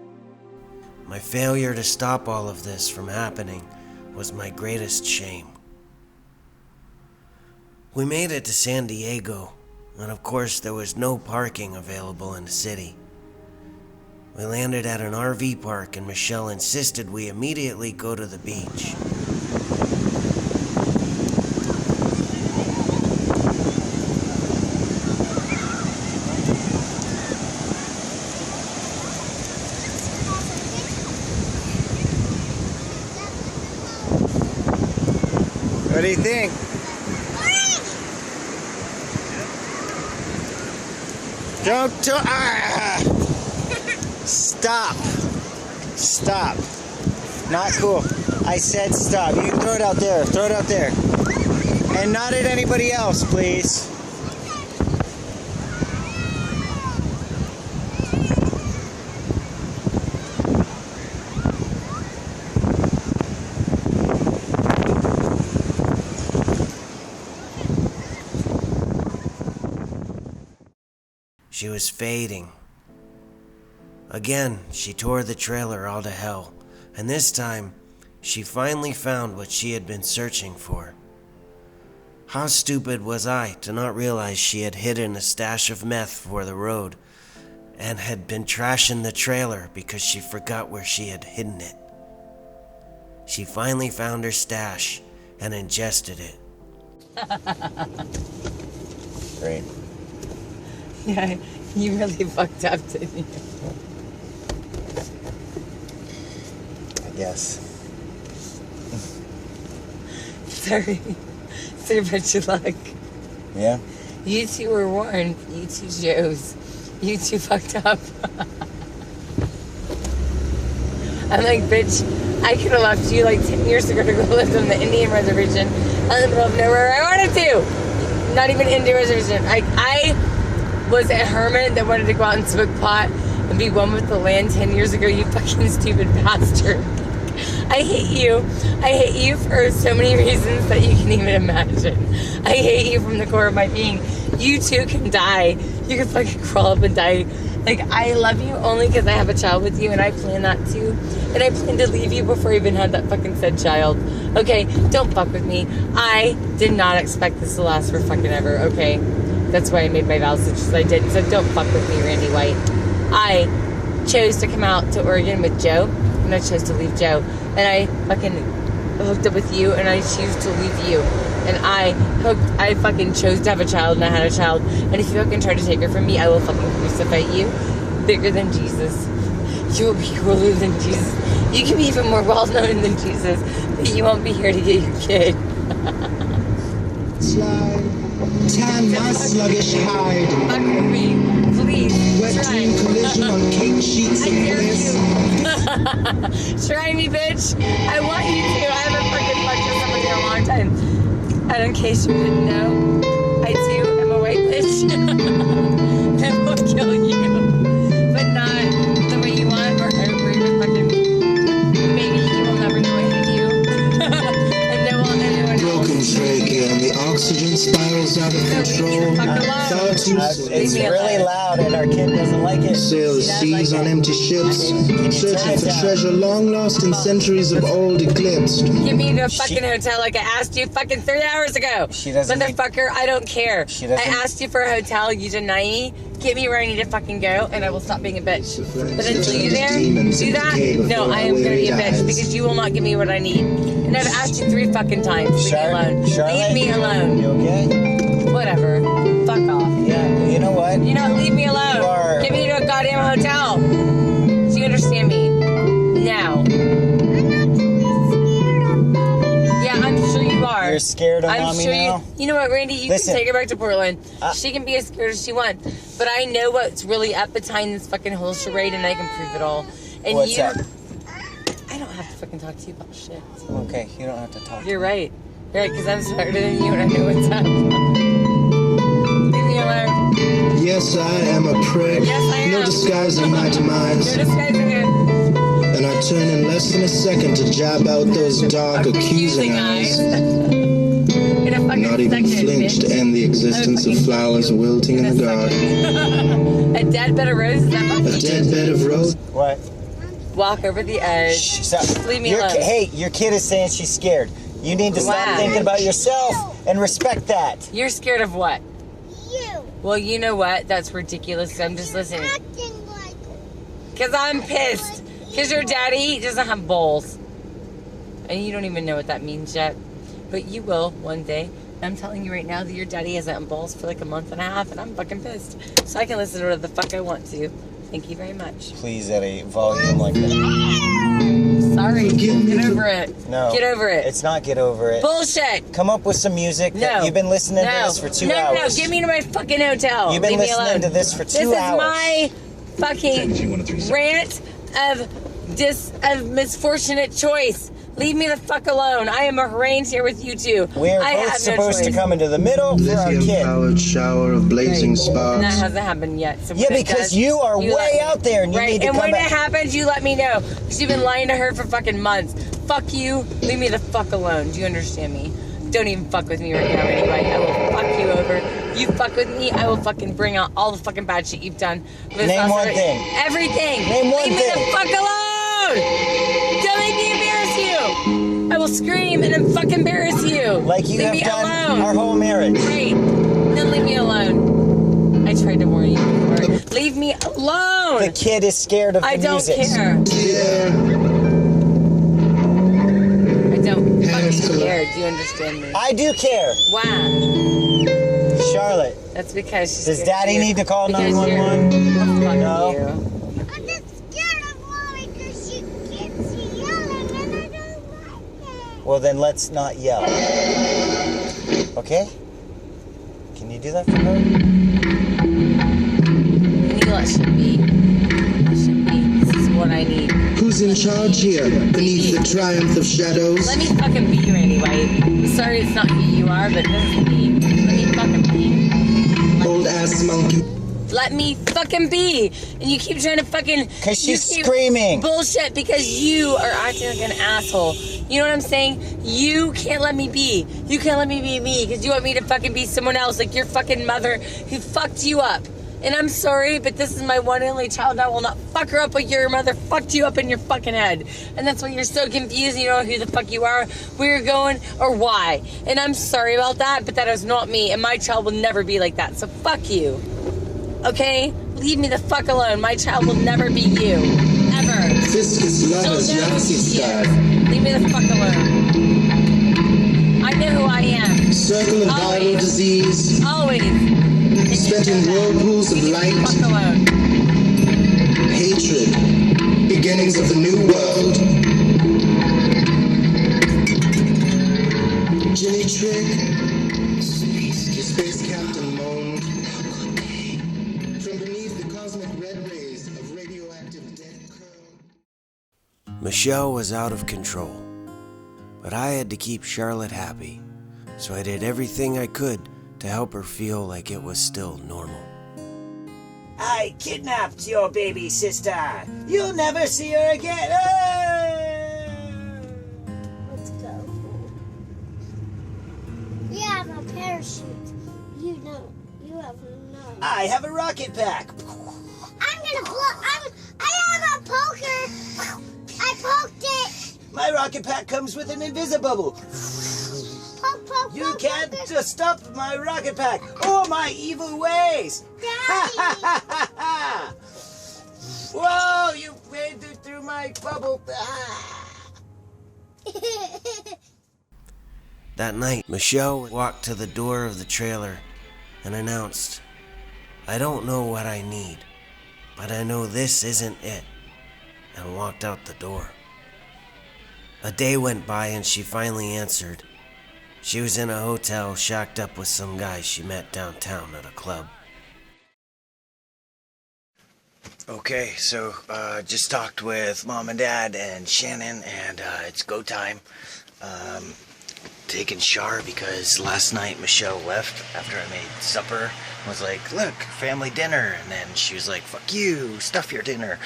Speaker 3: My failure to stop all of this from happening was my greatest shame. We made it to San Diego, and of course there was no parking available in the city. We landed at an RV park and Michelle insisted we immediately go to the beach.
Speaker 14: What do you think? Don't Stop. Stop. Not cool. I said stop. You can throw it out there. Throw it out there. And not at anybody else, please.
Speaker 3: She was fading. Again, she tore the trailer all to hell, and this time, she finally found what she had been searching for. How stupid was I to not realize she had hidden a stash of meth for the road, and had been trashing the trailer because she forgot where she had hidden it. She finally found her stash and ingested it.
Speaker 14: Great.
Speaker 4: Yeah, you really fucked up, didn't you?
Speaker 14: I guess.
Speaker 4: Sorry. Sorry about your luck.
Speaker 14: Yeah?
Speaker 4: You two were warned. You two Joes. You two fucked up. I'm like, bitch, I could have left you like 10 years ago to go live on the Indian reservation out in the middle of nowhere I wanted to. Not even Indian reservation. I was a hermit that wanted to go out and smoke pot and be one with the land 10 years ago, you fucking stupid bastard. I hate you. I hate you for so many reasons that you can even imagine. I hate you from the core of my being. You too can die. You can fucking crawl up and die. Like, I love you only because I have a child with you, and I plan that too. And I plan to leave you before I even had that fucking said child. Okay, don't fuck with me. I did not expect this to last for fucking ever, okay? That's why I made my vows such as I did. So don't fuck with me, Randy White. I chose to come out to Oregon with Joe, and I chose to leave Joe. And I fucking hooked up with you, and I choose to leave you. And I fucking chose to have a child, and I had a child. And if you fucking try to take her from me, I will fucking crucify you. Bigger than Jesus. You will be cooler than Jesus. You can be even more well-known than Jesus, but you won't be here to get your kid.
Speaker 19: Tan my sluggish hide.
Speaker 4: Fuck with me, please.
Speaker 19: Wet
Speaker 4: Try.
Speaker 19: dream collision on king sheets
Speaker 4: I
Speaker 19: of
Speaker 4: dare
Speaker 19: bliss.
Speaker 4: you. Try me, bitch. I want you to. I haven't fucking fucked with somebody in a long time. And in case you didn't know, I too am a white bitch. And will kill you. But not the way you want, or even fucking. Maybe you will never know I hate you. And no one, anyone
Speaker 19: Broken trachea and the oxygen spirals out of control. Far too
Speaker 14: It's really loud and our kid doesn't like it.
Speaker 19: Sail the seas on empty ships, searching for treasure long lost in centuries of old eclipsed.
Speaker 4: Get me to a fucking hotel like I asked you fucking 3 hours ago.
Speaker 14: She doesn't.
Speaker 4: Motherfucker, I don't care.
Speaker 14: She doesn't.
Speaker 4: I asked you for a hotel, you deny me. Get me where I need to fucking go, and I will stop being a bitch. But until you there, do that, no, I am gonna be a bitch because you will not give me what I need. And I've asked you 3 fucking times. Leave me alone. Leave me alone.
Speaker 14: You okay?
Speaker 4: Whatever. Fuck off.
Speaker 14: Yeah, you know what?
Speaker 4: You know, leave me alone.
Speaker 14: You are...
Speaker 4: Get me to a goddamn hotel. Do you understand me? No. Yeah, I'm sure you are.
Speaker 5: You're scared of
Speaker 4: I'm
Speaker 5: mommy
Speaker 4: sure
Speaker 5: now?
Speaker 4: You know what, Randy? You
Speaker 5: Listen.
Speaker 4: can take her back to Portland. She can be as scared as she wants. But I know what's really up behind this fucking whole charade, and I can prove it all. And
Speaker 5: What's
Speaker 4: you,
Speaker 5: up?
Speaker 4: I don't have to fucking talk to you about shit.
Speaker 5: Okay, you don't have to talk.
Speaker 4: You're right. You're right, because I'm smarter than you and I know what's up. Leave me alone.
Speaker 19: Yes, I am a prick.
Speaker 4: Yes, I am.
Speaker 19: No disguising my demise.
Speaker 4: No disguising it.
Speaker 19: And I turn in less than a second to jab out those dark, accusing eyes. Not even flinch to end the existence of flowers wilting in the garden.
Speaker 4: A dead bed of roses?
Speaker 19: A dead bed of roses?
Speaker 5: What?
Speaker 4: Walk over the edge.
Speaker 5: Stop.
Speaker 4: Leave me alone.
Speaker 5: Hey, your kid is saying she's scared. You need to stop thinking about yourself and respect that.
Speaker 4: You're scared of what? You. Well, you know what? That's ridiculous. I'm just listening. Because I'm pissed. Because your daddy doesn't have balls. And you don't even know what that means yet. But you will one day. I'm telling you right now that your daddy hasn't had balls for like a month and a half, and I'm fucking pissed. So I can listen to whatever the fuck I want to. Thank you very much.
Speaker 5: Please, at a volume like that.
Speaker 4: Sorry. Get over it.
Speaker 5: No.
Speaker 4: Get over it.
Speaker 5: It's not get over it.
Speaker 4: Bullshit.
Speaker 5: Come up with some music.
Speaker 4: No.
Speaker 5: You've been listening to this for 2 hours.
Speaker 4: No, get me to my fucking hotel.
Speaker 5: You've been
Speaker 4: Leave me
Speaker 5: listening
Speaker 4: alone.
Speaker 5: to this for 2 hours.
Speaker 4: This is my fucking rant of misfortunate choice. Leave me the fuck alone. I am arranged here with you two.
Speaker 5: We're both supposed to come into the middle for our kid.
Speaker 19: Lithium-powered shower of blazing
Speaker 4: And
Speaker 19: sparks.
Speaker 4: that hasn't happened yet. So
Speaker 5: Yeah,
Speaker 4: when it
Speaker 5: because
Speaker 4: does,
Speaker 5: you are way out there and you need to
Speaker 4: and
Speaker 5: come
Speaker 4: when
Speaker 5: back.
Speaker 4: it happens, you let me know. Because you've been lying to her for fucking months. Fuck you. Leave me the fuck alone. Do you understand me? Don't even fuck with me right now anyway. I will fuck you over. You fuck with me, I will fucking bring out all the fucking bad shit you've done.
Speaker 5: Name one thing.
Speaker 4: Everything.
Speaker 5: Name one
Speaker 4: Leave
Speaker 5: thing.
Speaker 4: me the fuck alone. Don't make me embarrass you. I will scream and then fucking embarrass you.
Speaker 5: Like you
Speaker 4: leave
Speaker 5: have
Speaker 4: me
Speaker 5: done
Speaker 4: alone.
Speaker 5: our whole marriage.
Speaker 4: Great. Then leave me alone. I tried to warn you before. Leave me alone.
Speaker 5: The kid is scared of the music.
Speaker 4: I don't care. I don't fucking care. Do you understand me?
Speaker 5: I do care.
Speaker 4: Why?
Speaker 5: Charlotte.
Speaker 4: That's because she's
Speaker 5: Does
Speaker 4: scared
Speaker 5: Daddy
Speaker 4: of you.
Speaker 5: need to call
Speaker 4: Because
Speaker 5: 911?
Speaker 4: Fuck
Speaker 5: No.
Speaker 4: you.
Speaker 17: I'm just scared of Mommy because she keeps yelling and I don't like it.
Speaker 5: Well, then let's not yell. Okay? Can you do that for her?
Speaker 4: Neela should be. Should be. This is what I need.
Speaker 19: Who's in charge here, beneath the triumph of shadows?
Speaker 4: Let me fucking be you anyway. I'm sorry it's not who you are, but this is me. Let me fucking be.
Speaker 19: Old ass monkey.
Speaker 4: Let me fucking be. And you keep trying to fucking...
Speaker 5: Because she's
Speaker 4: you keep
Speaker 5: screaming.
Speaker 4: Bullshit, because you are acting like an asshole. You know what I'm saying? You can't let me be. You can't let me be me because you want me to fucking be someone else like your fucking mother who fucked you up. And I'm sorry, but this is my one and only child. I will not fuck her up like your mother fucked you up in your fucking head. And that's why you're so confused. You don't know who the fuck you are, where you're going, or why. And I'm sorry about that, but that is not me. And my child will never be like that. So fuck you. Okay? Leave me the fuck alone. My child will never be you. Ever.
Speaker 19: Fiscus lovers Yahtzee star.
Speaker 4: Leave me the fuck alone. I know who I am.
Speaker 19: Circle of viral disease.
Speaker 4: Always.
Speaker 19: Spent in whirlpools of light.
Speaker 4: Fuck alone.
Speaker 19: Hatred. Beginnings of the new world. Jimmy Trick. Space Captain moaned. From beneath the cosmic red rays of radioactive death curl.
Speaker 3: Michelle was out of control, but I had to keep Charlotte happy, so I did everything I could to help her feel like it was still normal.
Speaker 14: I kidnapped your baby sister. You'll never see her again.
Speaker 17: Let's go. You have a parachute. You know. You have no.
Speaker 14: I have a rocket pack.
Speaker 17: I'm gonna blow. I have a poker. I poked it.
Speaker 14: My rocket pack comes with an invisibubble.
Speaker 17: Poke, poke,
Speaker 14: You
Speaker 17: poke,
Speaker 14: can't
Speaker 17: poke.
Speaker 14: just stop my rocket pack or my evil ways. Whoa, you made it through my bubble.
Speaker 3: That night, Michelle walked to the door of the trailer and announced, "I don't know what I need, but I know this isn't it, and walked out the door. A day went by and she finally answered. She was in a hotel, shacked up with some guys she met downtown at a club. Okay, so just talked with Mom and Dad and Shannon, and it's go time. Taking shower because last night Michelle left after I made supper. Was like, look, family dinner. And then she was like, fuck you, stuff your dinner.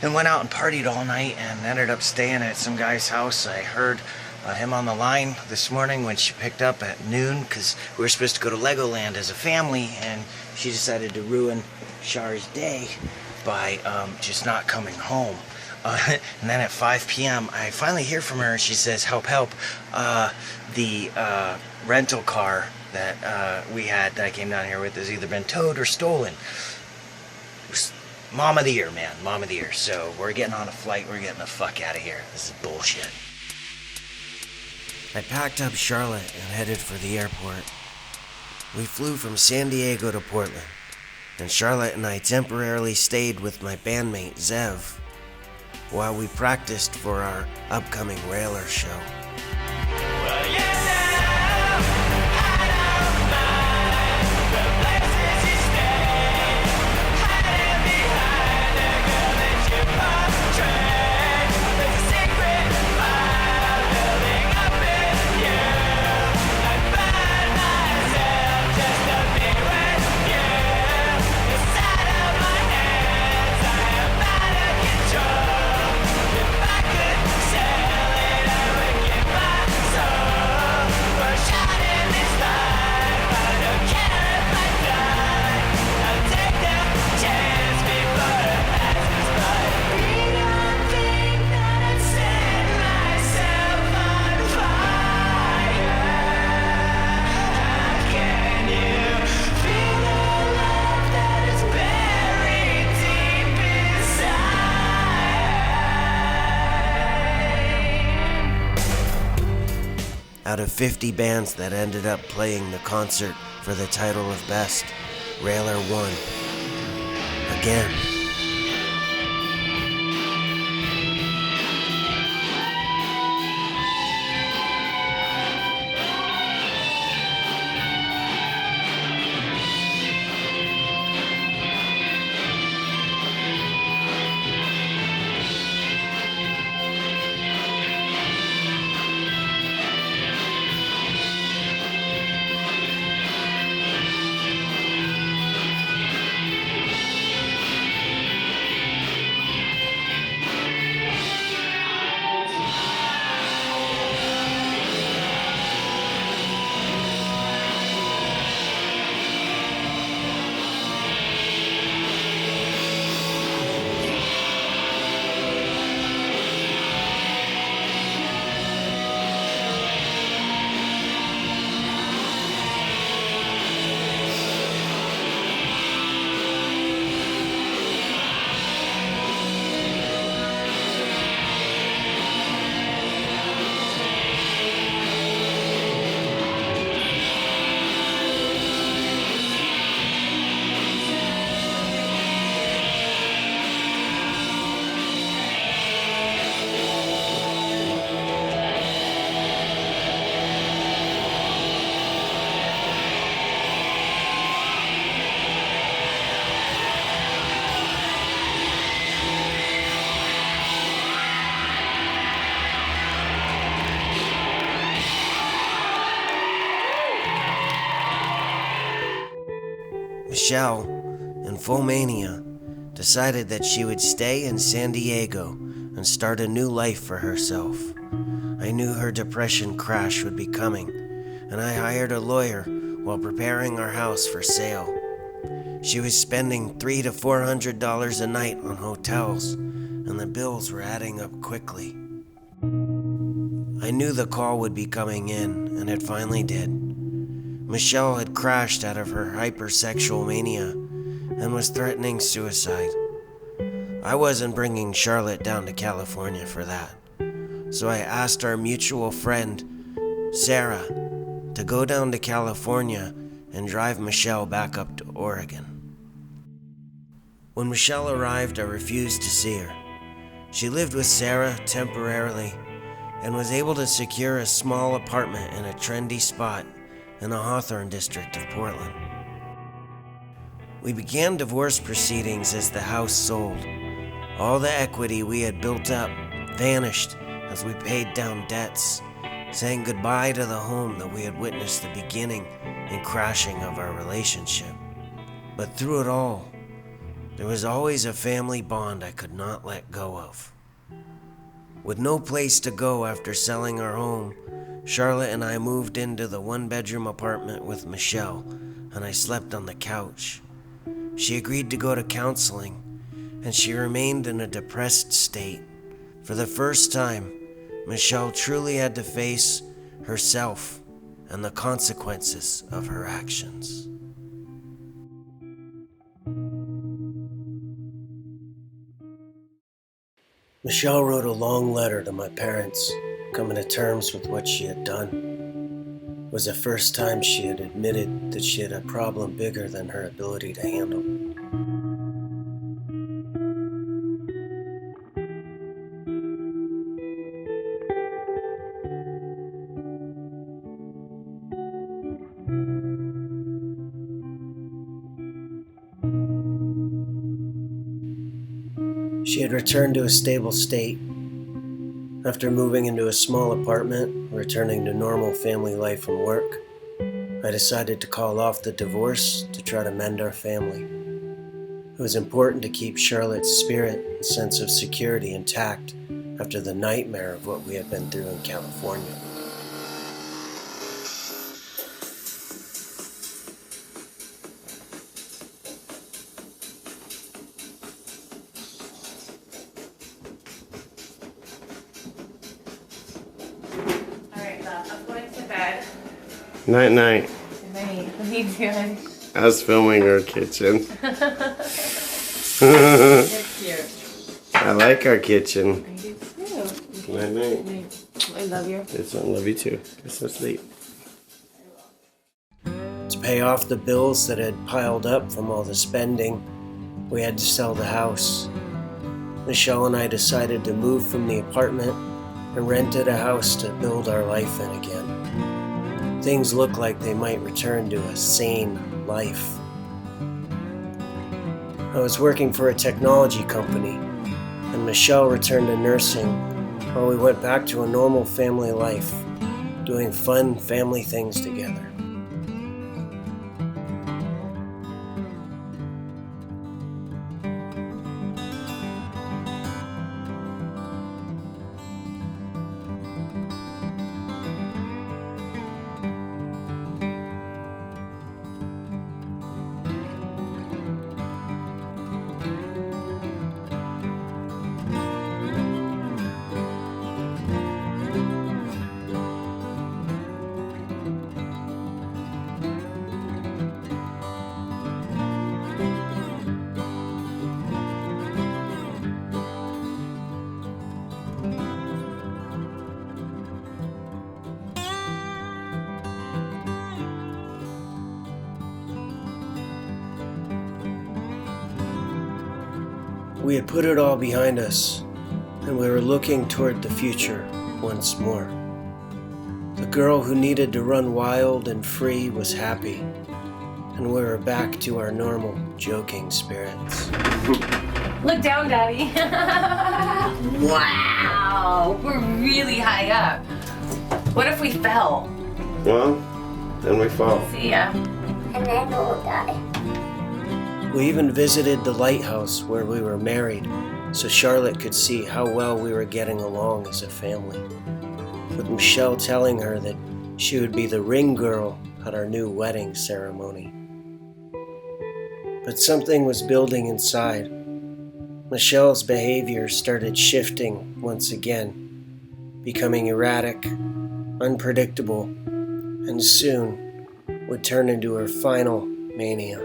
Speaker 3: And went out and partied all night and ended up staying at some guy's house. I heard him on the line this morning when she picked up at noon because we were supposed to go to Legoland as a family, and she decided to ruin Shar's day by just not coming home. And then at 5 p.m. I finally hear from her and she says, help, the rental car that we had that I came down here with has either been towed or stolen. It was Mom of the year, man, Mom of the year. So we're getting on a flight, we're getting the fuck out of here. This is bullshit. I packed up Charlotte and headed for the airport. We flew from San Diego to Portland, and Charlotte and I temporarily stayed with my bandmate Zev while we practiced for our upcoming Railer show. Out of 50 bands that ended up playing the concert for the title of Best, Railer won. Again. Michelle, in full mania, decided that she would stay in San Diego and start a new life for herself. I knew her depression crash would be coming, and I hired a lawyer while preparing our house for sale. She was spending $300 to $400 a night on hotels, and the bills were adding up quickly. I knew the call would be coming in, and it finally did. Michelle had crashed out of her hypersexual mania and was threatening suicide. I wasn't bringing Charlotte down to California for that, so I asked our mutual friend, Sarah, to go down to California and drive Michelle back up to Oregon. When Michelle arrived, I refused to see her. She lived with Sarah temporarily and was able to secure a small apartment in a trendy spot in the Hawthorne district of Portland. We began divorce proceedings as the house sold. All the equity we had built up vanished as we paid down debts, saying goodbye to the home that we had witnessed the beginning and crashing of our relationship. But through it all, there was always a family bond I could not let go of. With no place to go after selling our home, Charlotte and I moved into the one-bedroom apartment with Michelle, and I slept on the couch. She agreed to go to counseling, and she remained in a depressed state. For the first time, Michelle truly had to face herself and the consequences of her actions.
Speaker 1: Michelle wrote a long letter to my parents, coming to terms with what she had done. It was the first time she had admitted that she had a problem bigger than her ability to handle. She had returned to a stable state. After moving into a small apartment, returning to normal family life and work, I decided to call off the divorce to try to mend our family. It was important to keep Charlotte's spirit and sense of security intact after the nightmare of what we had been through in California.
Speaker 20: Night night.
Speaker 9: Night. What are you doing?
Speaker 20: I was filming our kitchen.
Speaker 9: It's cute.
Speaker 20: I like our kitchen.
Speaker 9: I do too.
Speaker 20: Night night.
Speaker 9: I love you.
Speaker 20: I love you too. Get some sleep.
Speaker 1: To pay off the bills that had piled up from all the spending, we had to sell the house. Michelle and I decided to move from the apartment and rented a house to build our life in again. Things look like they might return to a sane life. I was working for a technology company, and Michelle returned to nursing while we went back to a normal family life, doing fun family things together. We had put it all behind us, and we were looking toward the future once more. The girl who needed to run wild and free was happy, and we were back to our normal, joking spirits.
Speaker 9: Look down, Daddy. Wow, we're really high up. What if we fell?
Speaker 20: Well, then we fall.
Speaker 9: See ya.
Speaker 17: And then we'll die.
Speaker 1: We even visited the lighthouse where we were married, so Charlotte could see how well we were getting along as a family, with Michelle telling her that she would be the ring girl at our new wedding ceremony. But something was building inside. Michelle's behavior started shifting once again, becoming erratic, unpredictable, and soon would turn into her final mania.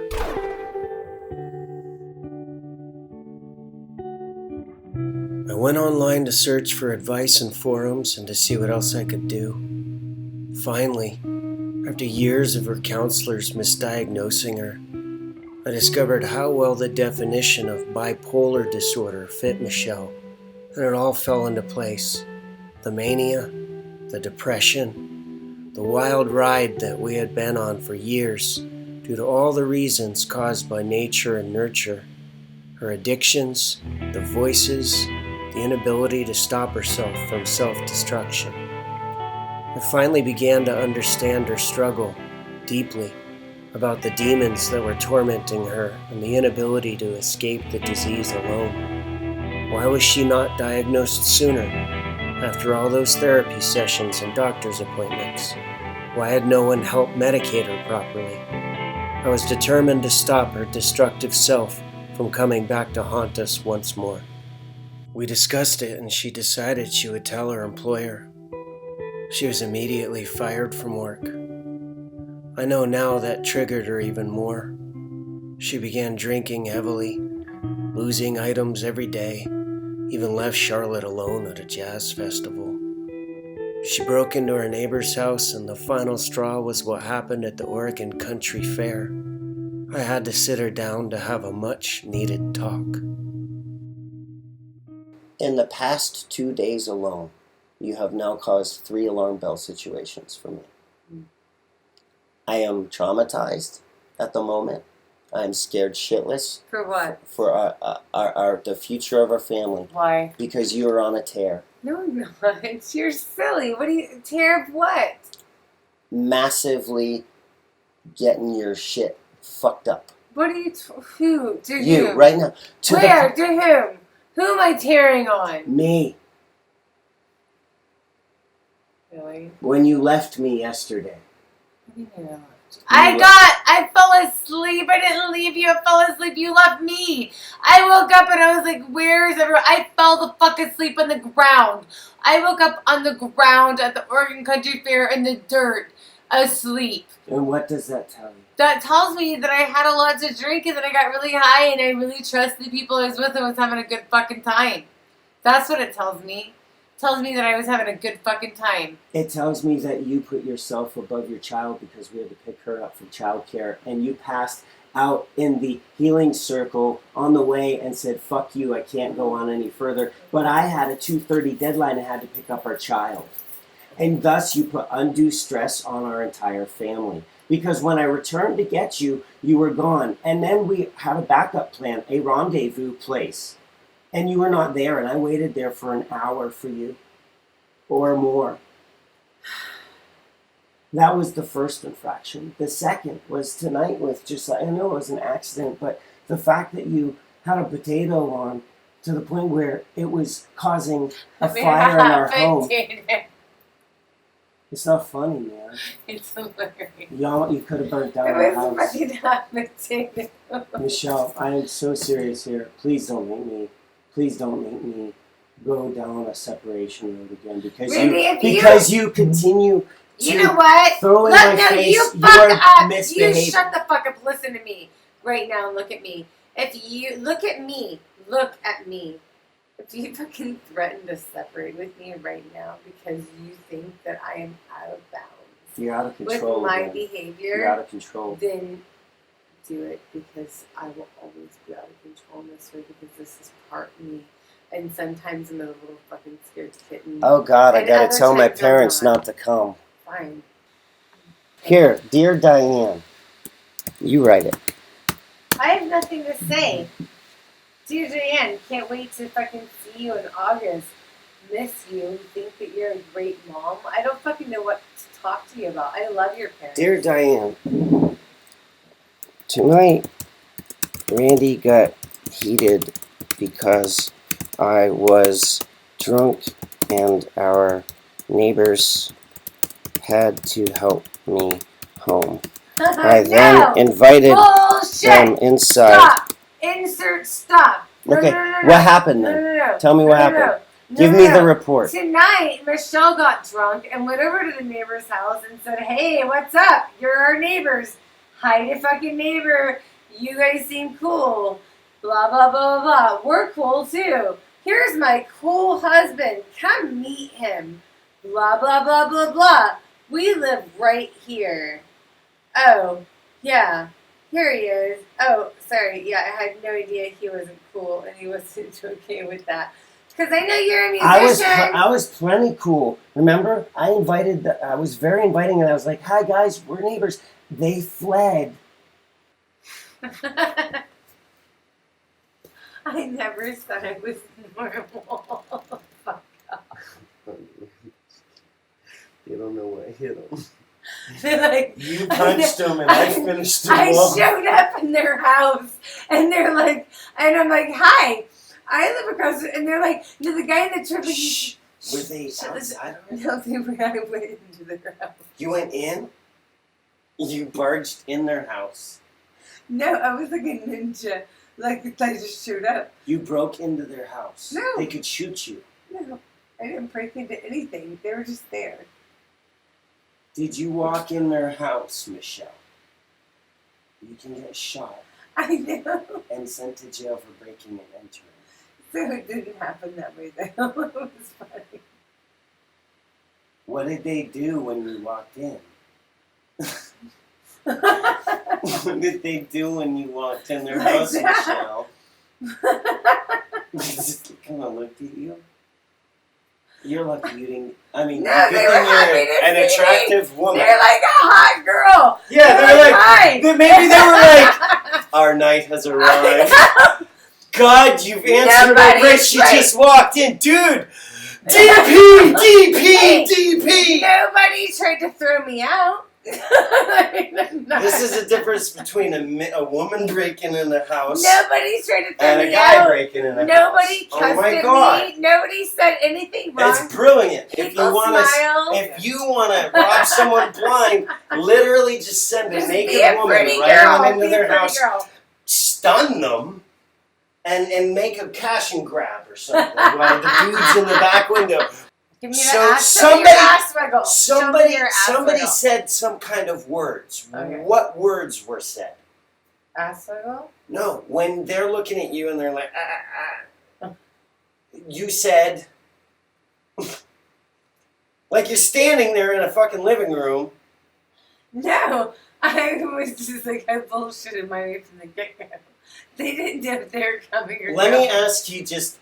Speaker 1: I went online to search for advice in forums and to see what else I could do. Finally, after years of her counselors misdiagnosing her, I discovered how well the definition of bipolar disorder fit Michelle, and it all fell into place. The mania, the depression, the wild ride that we had been on for years due to all the reasons caused by nature and nurture, her addictions, the voices, the inability to stop herself from self-destruction. I finally began to understand her struggle deeply about the demons that were tormenting her and the inability to escape the disease alone. Why was she not diagnosed sooner, after all those therapy sessions and doctor's appointments? Why had no one helped medicate her properly? I was determined to stop her destructive self from coming back to haunt us once more. We discussed it, and she decided she would tell her employer. She was immediately fired from work. I know now that triggered her even more. She began drinking heavily, losing items every day, even left Charlotte alone at a jazz festival. She broke into her neighbor's house, and the final straw was what happened at the Oregon Country Fair. I had to sit her down to have a much-needed talk.
Speaker 5: In the past 2 days alone, you have now caused 3 alarm bell situations for me. I am traumatized at the moment. I am scared shitless.
Speaker 4: For what?
Speaker 5: For the future of our family.
Speaker 4: Why?
Speaker 5: Because you are on a tear.
Speaker 4: No, I'm not. You're silly. What do you... Tear of what?
Speaker 5: Massively getting your shit fucked up.
Speaker 4: What do you... Who? To
Speaker 5: You,
Speaker 4: whom?
Speaker 5: right now.
Speaker 4: Where? To whom? Who am I tearing on?
Speaker 5: Me.
Speaker 4: Really?
Speaker 5: When you left me yesterday.
Speaker 4: I fell asleep. I didn't leave you. I fell asleep. You left me. I woke up and I was like, where's everyone? I fell the fuck asleep on the ground. I woke up on the ground at the Oregon Country Fair in the dirt, asleep.
Speaker 5: And what does that tell you?
Speaker 4: That tells me that I had a lot to drink and that I got really high and I really trusted the people I was with and was having a good fucking time. That's what it tells me. It tells me that I was having a good fucking time.
Speaker 5: It tells me that you put yourself above your child because we had to pick her up from childcare, and you passed out in the healing circle on the way and said, fuck you, I can't go on any further. But I had a 2:30 deadline and had to pick up our child. And thus you put undue stress on our entire family. Because when I returned to get you, you were gone. And then we had a backup plan, a rendezvous place. And you were not there, and I waited there for an hour for you. Or more. That was the first infraction. The second was tonight with just, I know it was an accident, but the fact that you had a potato on to the point where it was causing a fire in our home. It's not funny, man.
Speaker 4: It's hilarious.
Speaker 5: You could have burnt down
Speaker 4: It
Speaker 5: our
Speaker 4: was
Speaker 5: house.
Speaker 4: fucking hot potato.
Speaker 5: Michelle, I am so serious here. Please don't make me go down a separation road again because you continue to
Speaker 4: You know what?
Speaker 5: throw in
Speaker 4: Look,
Speaker 5: my
Speaker 4: no,
Speaker 5: face
Speaker 4: you
Speaker 5: your
Speaker 4: fuck up.
Speaker 5: misbehavior.
Speaker 4: You shut the fuck up. Listen to me right now and look at me. If you look at me. If you fucking threaten to separate with me right now because you think that I am out of bounds
Speaker 5: You're out of control.
Speaker 4: with my
Speaker 5: again.
Speaker 4: behavior,
Speaker 5: You're out of control.
Speaker 4: then do it, because I will always be out of control in this way, because this is part me. And sometimes I'm a little fucking scared kitten.
Speaker 5: Oh God, I
Speaker 4: And
Speaker 5: gotta
Speaker 4: other
Speaker 5: tell my
Speaker 4: times I'm
Speaker 5: parents not to come.
Speaker 4: Fine.
Speaker 5: Here, dear Diane, you write it.
Speaker 4: I have nothing to say. Dear Diane, can't wait to fucking see you in August. Miss you. Think that you're a great mom. I don't fucking know what to talk to you about. I love your parents.
Speaker 5: Dear Diane, tonight Randy got heated because I was drunk and our neighbors had to help me home. I then invited them inside.
Speaker 4: Stop. Insert stop.
Speaker 5: Okay,
Speaker 4: No.
Speaker 5: what happened then?
Speaker 4: No.
Speaker 5: Tell me what happened. Give me the report.
Speaker 4: Tonight, Michelle got drunk and went over to the neighbor's house and said, hey, what's up? You're our neighbors. Hi to fucking neighbor. You guys seem cool. Blah, blah, blah, blah. We're cool too. Here's my cool husband. Come meet him. Blah, blah, blah, blah, blah. We live right here. Oh, yeah. Here he is. Oh, sorry. Yeah, I had no idea he wasn't cool and he wasn't okay with that. Because I know you're a musician.
Speaker 5: I was plenty cool. Remember, I was very inviting, and I was like, "Hi guys, we're neighbors." They fled.
Speaker 4: I never said I was normal. Fuck off.
Speaker 1: You don't know what hit them.
Speaker 4: They're like,
Speaker 1: You punched them and I finished them
Speaker 4: I
Speaker 1: off.
Speaker 4: showed up in their house and they're like, and I'm like, hi, I live across, and they're like, no, the guy in the truck.
Speaker 5: Shh. Were they outside already?
Speaker 4: No, they were. I went into their house.
Speaker 5: You went in? You barged in their house.
Speaker 4: No, I was like a ninja. Like I just showed up.
Speaker 5: You broke into their house.
Speaker 4: No.
Speaker 5: They could shoot you.
Speaker 4: No, I didn't break into anything. They were just there.
Speaker 5: Did you walk in their house, Michelle? You can get shot.
Speaker 4: I know.
Speaker 5: And sent to jail for breaking and entering.
Speaker 4: So it didn't happen that way, though. It was funny.
Speaker 5: What did they do when you walked in? What did they do when you walked in their
Speaker 4: Like
Speaker 5: house,
Speaker 4: that.
Speaker 5: Michelle? Just kind of looked at you. You're lucky you didn't. I mean,
Speaker 4: No,
Speaker 5: good
Speaker 4: they
Speaker 5: thing
Speaker 4: were happy
Speaker 5: you're
Speaker 4: to
Speaker 5: an
Speaker 4: see me.
Speaker 5: attractive woman.
Speaker 4: They're like a hot girl.
Speaker 5: Yeah, they're like,
Speaker 4: hi.
Speaker 5: maybe they were like, our night has arrived. God, you've answered our prayer. She just walked in. Dude, DP, DP, DP.
Speaker 4: Nobody tried to throw me out.
Speaker 5: This is the difference between a woman breaking in a house
Speaker 4: Nobody tried to throw
Speaker 5: and
Speaker 4: me
Speaker 5: a guy
Speaker 4: out.
Speaker 5: breaking in a
Speaker 4: Nobody
Speaker 5: house.
Speaker 4: cussed
Speaker 5: Oh my
Speaker 4: at
Speaker 5: God.
Speaker 4: me. Nobody said anything wrong.
Speaker 5: It's brilliant.
Speaker 4: People smiled.
Speaker 5: If you want to rob someone blind, literally just send a
Speaker 4: Just
Speaker 5: naked
Speaker 4: be a
Speaker 5: woman
Speaker 4: pretty
Speaker 5: right
Speaker 4: girl.
Speaker 5: on into
Speaker 4: Be a
Speaker 5: their
Speaker 4: pretty
Speaker 5: house,
Speaker 4: girl.
Speaker 5: stun them, and make a cash and grab or something while the dude's in the back window.
Speaker 4: Give me
Speaker 5: So
Speaker 4: the ass.
Speaker 5: somebody-
Speaker 4: Show me your ass wiggle. Show me
Speaker 5: Somebody
Speaker 4: your ass wiggle.
Speaker 5: said some kind of words.
Speaker 4: Okay.
Speaker 5: What words were said?
Speaker 4: Ass wiggle?
Speaker 5: No, when they're looking at you and they're like, you said, like you're standing there in a fucking living room.
Speaker 4: No, I was just like, I bullshitted my way from the get-go. They didn't know if they were coming or
Speaker 5: Let me
Speaker 4: going.
Speaker 5: ask you just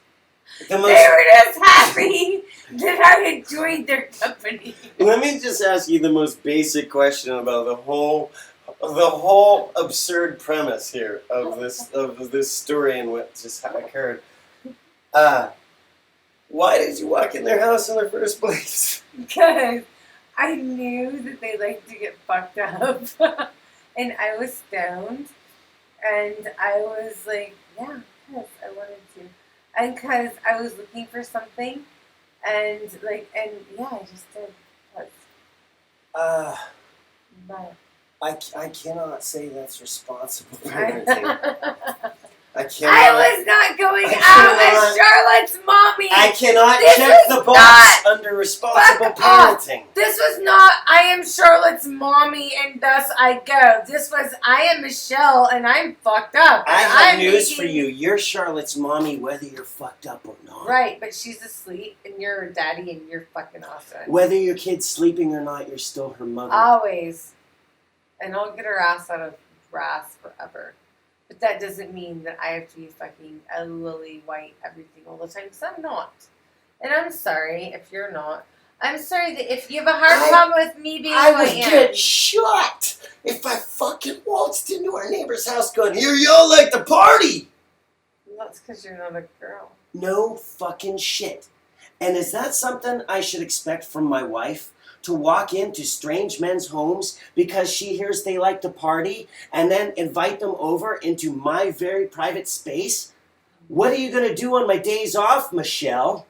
Speaker 5: the most.
Speaker 4: They were just happy that I had joined their company.
Speaker 5: Let me just ask you the most basic question about the whole absurd premise here of this story and what just occurred. Why did you walk in their house in the first place?
Speaker 4: Because I knew that they liked to get fucked up. And I was stoned. And I was like, yeah, yes, I wanted to. And because I was looking for something. And yeah, I just did. But
Speaker 5: I cannot say that's responsible parenting. I cannot.
Speaker 4: I was not going
Speaker 5: I
Speaker 4: out
Speaker 5: cannot-
Speaker 4: as Charlotte's mommy.
Speaker 5: I cannot
Speaker 4: This
Speaker 5: check
Speaker 4: was
Speaker 5: the box
Speaker 4: not-
Speaker 5: under responsible
Speaker 4: Fuck off.
Speaker 5: parenting.
Speaker 4: This was not, I am Charlotte's mommy and thus I go. This was, I am Michelle and I'm fucked up.
Speaker 5: I
Speaker 4: And
Speaker 5: have
Speaker 4: I'm
Speaker 5: news for
Speaker 4: making-
Speaker 5: you. You're Charlotte's mommy whether you're fucked up or not.
Speaker 4: Right, but she's asleep and you're her daddy and you're fucking awesome.
Speaker 5: Whether your kid's sleeping or not, you're still her mother.
Speaker 4: Always. And I'll get her ass out of grass forever. But that doesn't mean that I have to be fucking a lily white everything all the time, because I'm not. And I'm sorry if you're not. I'm sorry that if you have a hard problem with me being
Speaker 5: I
Speaker 4: who I
Speaker 5: would
Speaker 4: am.
Speaker 5: get shot if I fucking waltzed into our neighbor's house going, here y'all like the party.
Speaker 4: That's because you're not a girl.
Speaker 5: No fucking shit. And is that something I should expect from my wife? To walk into strange men's homes because she hears they like to party and then invite them over into my very private space? What are you going to do on my days off, Michelle?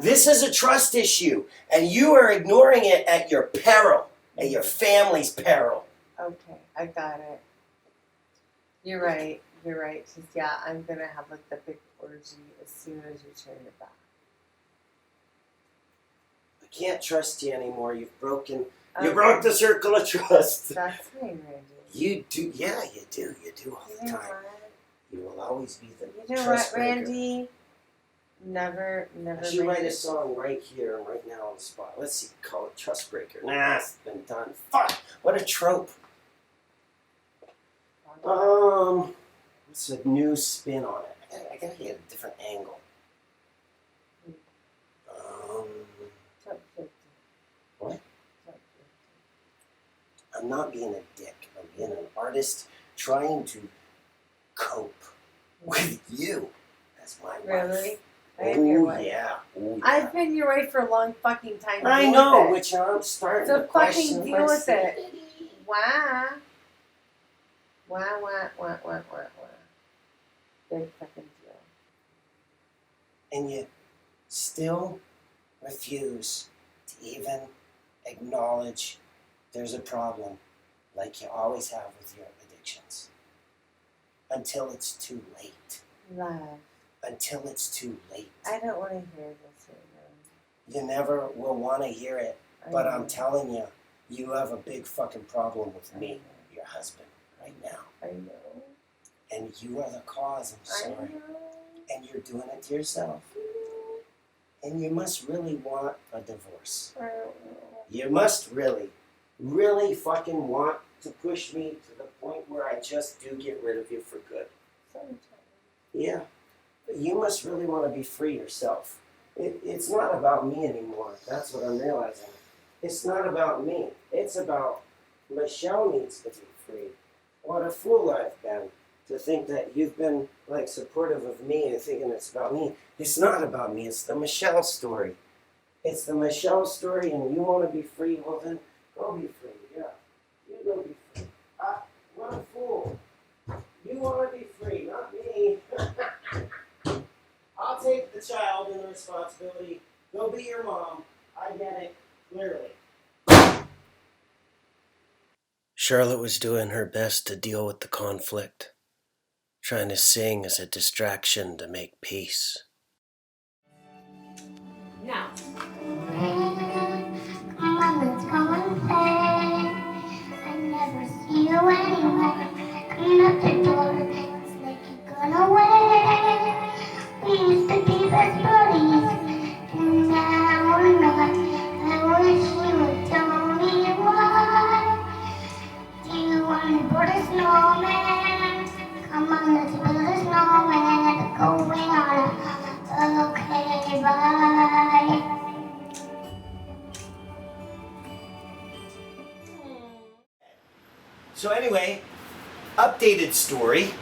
Speaker 5: This is a trust issue, and you are ignoring it at your peril, at your family's peril.
Speaker 4: Okay, I got it. You're right. You're right. 'Cause, yeah, I'm going to have like the big orgy as soon as you turn it back.
Speaker 5: I can't trust you anymore. You broke the circle of trust.
Speaker 4: That's fine, Randy.
Speaker 5: You do, yeah, you do all the
Speaker 4: You know
Speaker 5: time.
Speaker 4: what?
Speaker 5: You will always be the
Speaker 4: You know
Speaker 5: trust
Speaker 4: what,
Speaker 5: breaker.
Speaker 4: Randy? Never
Speaker 5: I should write
Speaker 4: made
Speaker 5: a
Speaker 4: it.
Speaker 5: song right here, right now on the spot. Let's see, call it Trust Breaker. Nah, it's been done. Fuck, what a trope. What's a new spin on it? I gotta get a different angle. What? I'm not being a dick. I'm being an artist trying to cope with you as my wife.
Speaker 21: Really? I am your wife.
Speaker 5: Yeah. Ooh, yeah.
Speaker 21: I've been your wife for a long fucking time.
Speaker 5: I
Speaker 21: Deal
Speaker 5: know,
Speaker 21: with it.
Speaker 5: which I'm starting
Speaker 21: So
Speaker 5: to question
Speaker 21: fucking deal with it.
Speaker 5: sanity.
Speaker 21: Wah. Big fucking deal.
Speaker 5: And you still refuse to even acknowledge there's a problem like you always have with your addictions. Until it's too late.
Speaker 21: Love.
Speaker 5: Until it's too late.
Speaker 21: I don't want to hear this right
Speaker 5: You never will want to hear it,
Speaker 21: I
Speaker 5: but
Speaker 21: know.
Speaker 5: I'm telling you, you have a big fucking problem with me, your husband, right now.
Speaker 21: I know.
Speaker 5: And you are the cause, I'm sorry.
Speaker 21: I know.
Speaker 5: And you're doing it to yourself. And you must really want a divorce.
Speaker 21: I don't know.
Speaker 5: You must really, really fucking want to push me to the point where I just do get rid of you for good.
Speaker 21: Sometimes.
Speaker 5: Yeah. But you must really want to be free yourself. It's not about me anymore. That's what I'm realizing. It's not about me. It's about Michelle needs to be free. What a fool I've been to think that you've been like supportive of me and thinking it's about me. It's not about me. It's the Michelle story. It's the Michelle story, and you want to be free. Well then, go be free. Yeah, you go be free. What a fool. You want to be free, not me. I'll take the child and the responsibility. Go be your mom. I get it clearly. Charlotte was doing her best to deal with the conflict, trying to sing as a distraction to make peace.
Speaker 9: Now.
Speaker 17: Come on, let's go and play. I never see you anymore. Come up the door, it's like you're gone away. We used to be best buddies, and now we're not. I wish you would tell me why. Do you want to build a snowman? Come on, let's build a snowman. Going on a okay, bye.
Speaker 5: So anyway, updated story.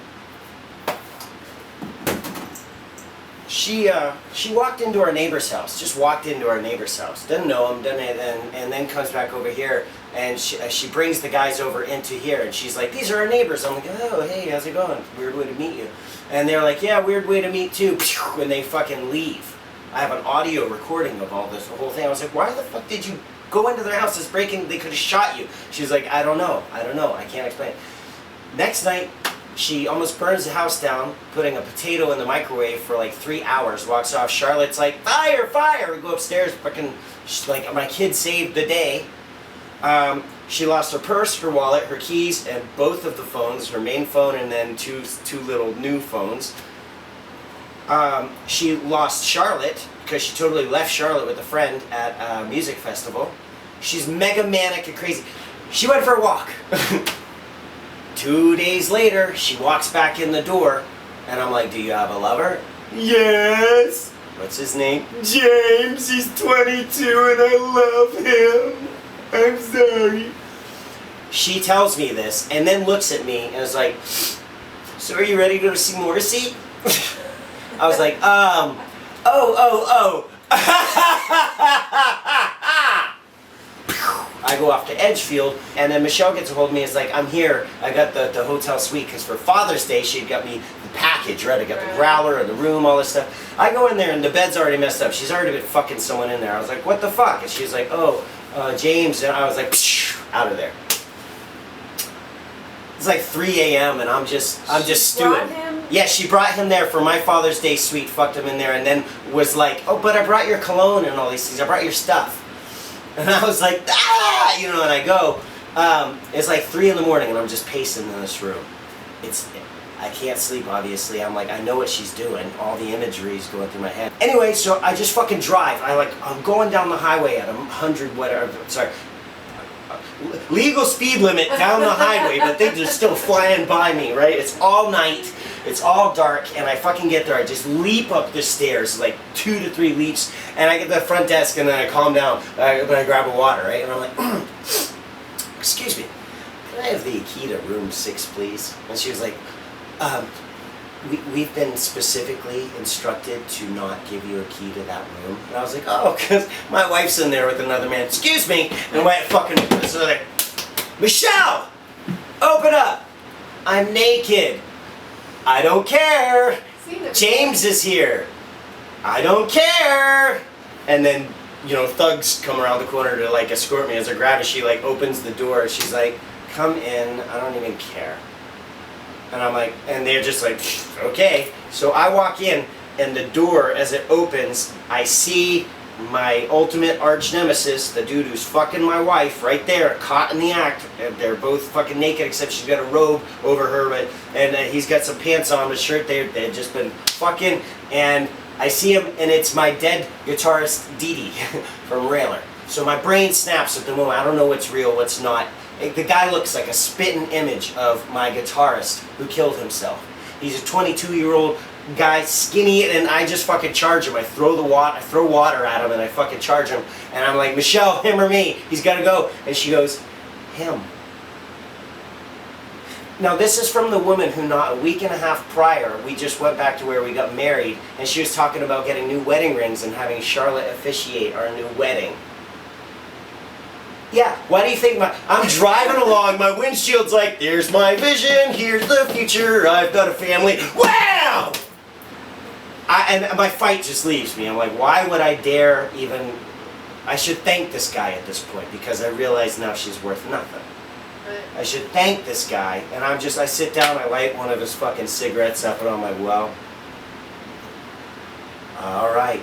Speaker 5: She walked into our neighbor's house. Just walked into our neighbor's house. Didn't know him. And then comes back over here, and she brings the guys over into here, and she's like, "These are our neighbors." I'm like, "Oh, hey, how's it going? Weird way to meet you." And they're like, "Yeah, weird way to meet too." And they fucking leave. I have an audio recording of all this, the whole thing. I was like, "Why the fuck did you go into their house? It's breaking. They could have shot you." She's like, I don't know. I can't explain." Next night, she almost burns the house down, putting a potato in the microwave for like 3 hours. Walks off. Charlotte's like, "Fire, fire!" We go upstairs. Fucking, she's like, "My kid saved the day." She lost her purse, her wallet, her keys, and both of the phones. Her main phone and then two little new phones. She lost Charlotte because she totally left Charlotte with a friend at a music festival. She's mega manic and crazy. She went for a walk. 2 days later, she walks back in the door, and I'm like, "Do you have a lover?" "Yes." "What's his name?" "James. He's 22 and I love him. I'm sorry." She tells me this and then looks at me and is like, "So are you ready to go to see Morrissey?" I was like, oh. I go off to Edgefield, and then Michelle gets a hold of me and is like, "I'm here. I got the hotel suite," because for Father's Day, she'd got me the package, right? I got the growler and the room, all this stuff. I go in there, and the bed's already messed up. She's already been fucking someone in there. I was like, "What the fuck?" And she was like, "Oh, James," and I was like, out of there. It's like 3 a.m. and I'm just stewing. Yeah, she brought him there for my Father's Day suite, fucked him in there, and then was like, "Oh, but I brought your cologne and all these things. I brought your stuff." And I was like, "Ah!" You know, and I go. It's like 3 in the morning, and I'm just pacing in this room. I can't sleep, obviously. I'm like, I know what she's doing. All the imagery is going through my head. Anyway, so I just fucking drive. I'm going down the highway at 100, whatever, sorry,
Speaker 3: legal speed limit down the highway, but they're just still flying by me, right? It's all night, it's all dark, and I fucking get there. I just leap up the stairs, like 2 to 3 leaps, and I get to the front desk, and then I calm down, then I grab a water, right? And I'm like, excuse me, can I have the key to room 6, please? And she was like, we've been specifically instructed to not give you a key to that room. And I was like, oh, because my wife's in there with another man. Excuse me. And went fucking, so like, Michelle, open up. I'm naked. I don't care. James is here. I don't care. And then, you know, thugs come around the corner to like escort me as I grab it. She like opens the door. She's like, come in. I don't even care. And I'm like, and they're just like, okay. So I walk in, and the door, as it opens, I see my ultimate arch nemesis, the dude who's fucking my wife, right there, caught in the act. And they're both fucking naked, except she's got a robe over her, and he's got some pants on, a shirt. They'd just been fucking, and I see him, and it's my dead guitarist, Dee Dee, from Railer. So my brain snaps at the moment. I don't know what's real, what's not. The guy looks like a spitting image of my guitarist who killed himself. He's a 22-year-old guy, skinny, and I just fucking charge him. I throw water at him, and I fucking charge him. And I'm like, Michelle, him or me? He's got to go. And she goes, him. Now this is from the woman who not a week and a half prior, we just went back to where we got married, and she was talking about getting new wedding rings and having Charlotte officiate our new wedding. Yeah, why do you think I'm driving along, my windshield's like, there's my vision, here's the future, I've got a family, wow! And my fight just leaves me. I'm like, why would I dare even, I should thank this guy at this point, because I realize now she's worth nothing. I should thank this guy, and I sit down, I light one of his fucking cigarettes up, and I'm like, well, alright.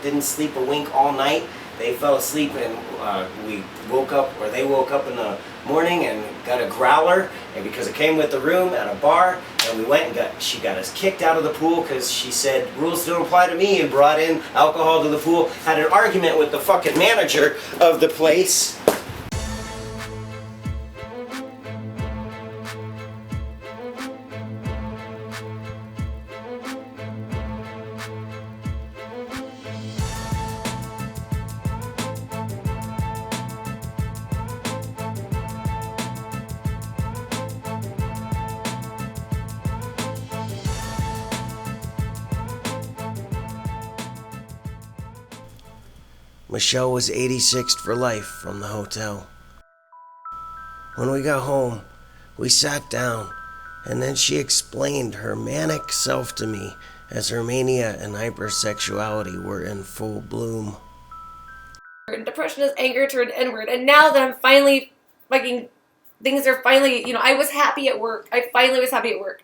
Speaker 3: Didn't sleep a wink all night. They fell asleep, and we woke up, or they woke up in the morning and got a growler, and because it came with the room at a bar, and we went and she got us kicked out of the pool because she said rules don't apply to me, and brought in alcohol to the pool, had an argument with the fucking manager of the place. Michelle was 86th for life from the hotel. When we got home, we sat down, and then she explained her manic self to me as her mania and hypersexuality were in full bloom.
Speaker 2: Depression is anger turned inward, and now that I'm finally things are finally, I was happy at work. I finally was happy at work.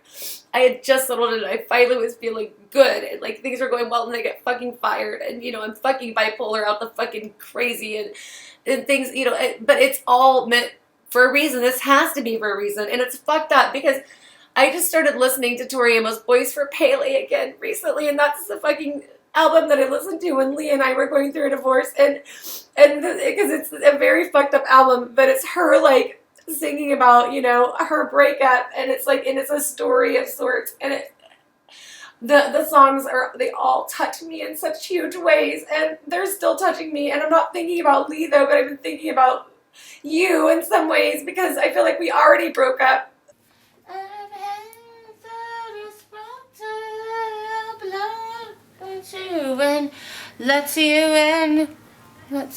Speaker 2: I had just settled in, and I finally was feeling good, and things were going well, and I get fucking fired, and I'm fucking bipolar out the fucking crazy, and things, but it's all meant for a reason. This has to be for a reason, and it's fucked up because I just started listening to Tori Amos' Boys for Pele again recently, and that's the fucking album that I listened to when Lee and I were going through a divorce, and because it's a very fucked up album, but it's her like singing about, you know, her breakup, and it's like, and it's a story of sorts, and the songs they all touch me in such huge ways, and they're still touching me, and I'm not thinking about Lee though, but I've been thinking about you in some ways, because I feel like we already broke up.
Speaker 4: And let you in. And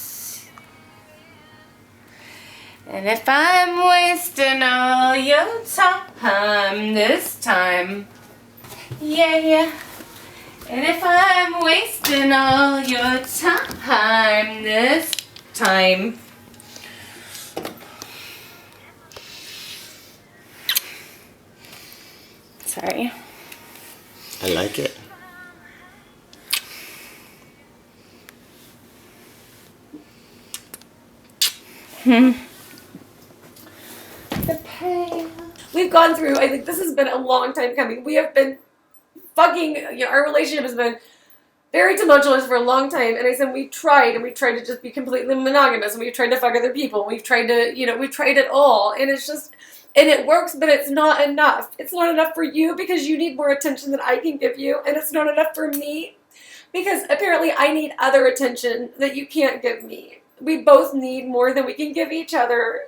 Speaker 4: if I'm wasting all your time this time, yeah. And if I'm wasting all your time this time, sorry.
Speaker 3: I like it.
Speaker 2: The pain. We've gone through, I think this has been a long time coming. We have been fucking, you know, our relationship has been very tumultuous for a long time, and I said we've tried to just be completely monogamous, and we've tried to fuck other people, we've tried to, you know, we've tried it all, and it's just, and it works, but it's not enough. It's not enough for you because you need more attention than I can give you, and it's not enough for me because apparently I need other attention that you can't give me. We both need more than we can give each other.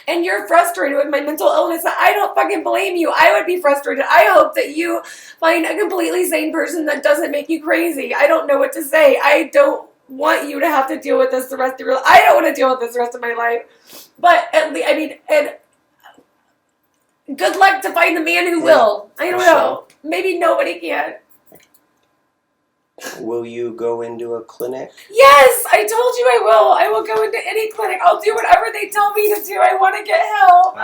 Speaker 2: And you're frustrated with my mental illness. I don't fucking blame you. I would be frustrated. I hope that you find a completely sane person that doesn't make you crazy. I don't know what to say. I don't want you to have to deal with this the rest of your life. I don't want to deal with this the rest of my life. But at least, I mean, and good luck to find the man who will. I don't know. Maybe nobody can.
Speaker 5: Will you go into a clinic?
Speaker 2: Yes, I told you I will. I will go into any clinic. I'll do whatever they tell me to do. I want to get help.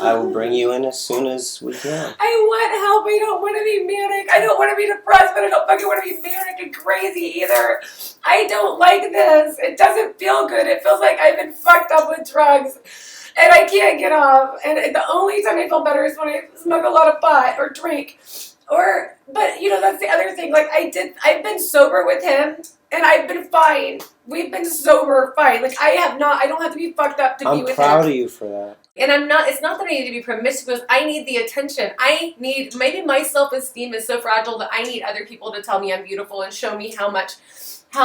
Speaker 5: I will bring you in as soon as we can.
Speaker 2: I want help. I don't want to be manic. I don't want to be depressed, but I don't fucking want to be manic and crazy either. I don't like this. It doesn't feel good. It feels like I've been fucked up with drugs. And I can't get off. And the only time I feel better is when I smoke a lot of pot or drink. But you know, that's the other thing. Like I've been sober with him, and I've been fine. We've been sober, fine. Like I don't have to be fucked up to be with him.
Speaker 5: I'm proud of you for that.
Speaker 2: And it's not that I need to be promiscuous. I need the attention. Maybe my self-esteem is so fragile that I need other people to tell me I'm beautiful and show me how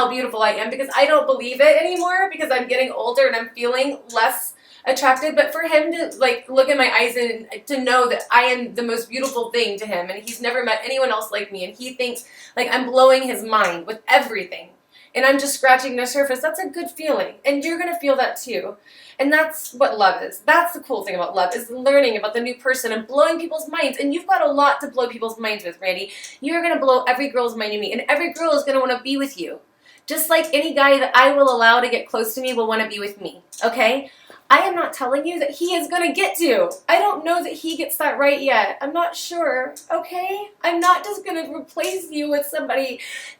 Speaker 2: beautiful I am, because I don't believe it anymore because I'm getting older and I'm feeling less attracted. But for him to like look in my eyes and to know that I am the most beautiful thing to him, and he's never met anyone else like me, and he thinks like I'm blowing his mind with everything, and I'm just scratching the surface, that's a good feeling. And you're gonna feel that too. And that's what love is. That's the cool thing about love, is learning about the new person and blowing people's minds. And you've got a lot to blow people's minds with, Randy. You're gonna blow every girl's mind you meet, and every girl is gonna want to be with you. Just like any guy that I will allow to get close to me will want to be with me, okay? I am not telling you that he is going to get to. I don't know that he gets that right yet. I'm not sure, okay? I'm not just going to replace you with somebody.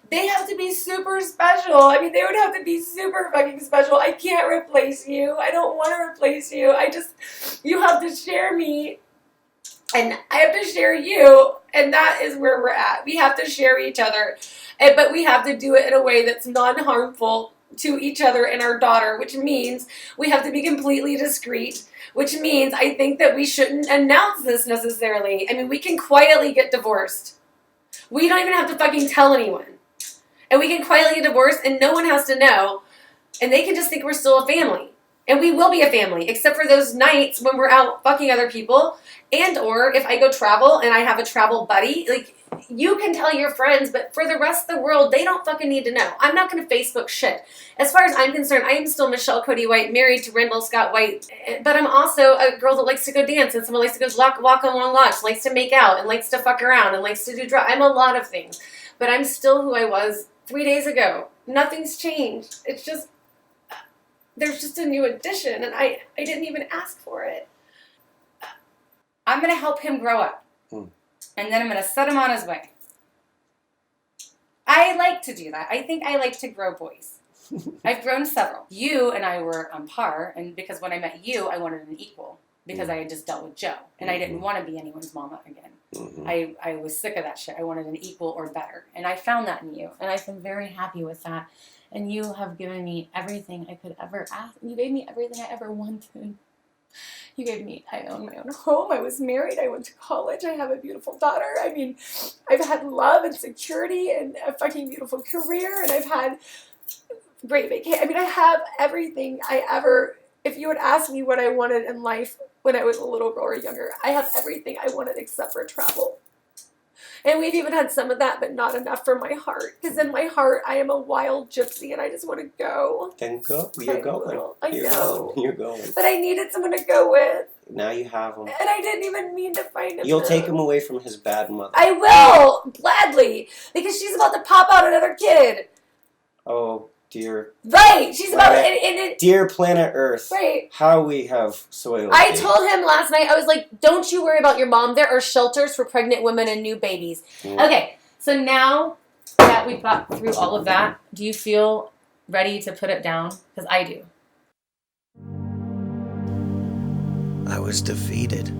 Speaker 2: They have to be super special. I mean, they would have to be super fucking special. I can't replace you. I don't want to replace you. You have to share me, and I have to share you, and that is where we're at. We have to share each other, but we have to do it in a way that's non-harmful to each other and our daughter, which means we have to be completely discreet, which means I think that we shouldn't announce this necessarily. I mean, we can quietly get divorced. We don't even have to fucking tell anyone. And we can quietly get divorced and no one has to know, and they can just think we're still a family. And we will be a family, except for those nights when we're out fucking other people, and or if I go travel and I have a travel buddy, like, you can tell your friends, but for the rest of the world, they don't fucking need to know. I'm not going to Facebook shit. As far as I'm concerned, I am still Michelle Cody White, married to Randall Scott White, but I'm also a girl that likes to go dance, and someone likes to go walk on long walks, likes to make out, and likes to fuck around, and likes to do drugs. I'm a lot of things, but I'm still who I was 3 days ago. Nothing's changed. It's just, there's just a new addition, and I didn't even ask for it. I'm going to help him grow up. And then I'm going to set him on his way. I like to do that. I think I like to grow boys. I've grown several. You and I were on par, and because when I met you, I wanted an equal. because I had just dealt with Joe, and I didn't want to be anyone's mama again. I was sick of that shit. I wanted an equal or better, and I found that in you, and I've been very happy with that. And you have given me everything I could ever ask. You gave me everything I ever wanted. You gave me, I own my own home. I was married. I went to college. I have a beautiful daughter. I mean, I've had love and security and a fucking beautiful career, and I've had great vacation. I mean, I have everything I ever, if you would ask me what I wanted in life when I was a little girl or younger, I have everything I wanted except for travel. And we've even had some of that, but not enough for my heart. Because in my heart, I am a wild gypsy, and I just want to go.
Speaker 5: Then go. You're going.
Speaker 2: I know.
Speaker 5: You're going.
Speaker 2: But I needed someone to go with.
Speaker 5: Now you have him.
Speaker 2: And I didn't even mean to find him.
Speaker 5: You'll take him away from his bad mother.
Speaker 2: I will, gladly. Because she's about to pop out another kid.
Speaker 5: Oh, dear.
Speaker 2: Right. She's about to...
Speaker 5: Dear planet Earth.
Speaker 2: Right.
Speaker 5: How we have soiled
Speaker 2: I
Speaker 5: you.
Speaker 2: told him last night, I was like, don't you worry about your mom. There are shelters for pregnant women and new babies. Okay, so now that we've got through all of that, do you feel ready to put it down? Because I do.
Speaker 3: I was defeated,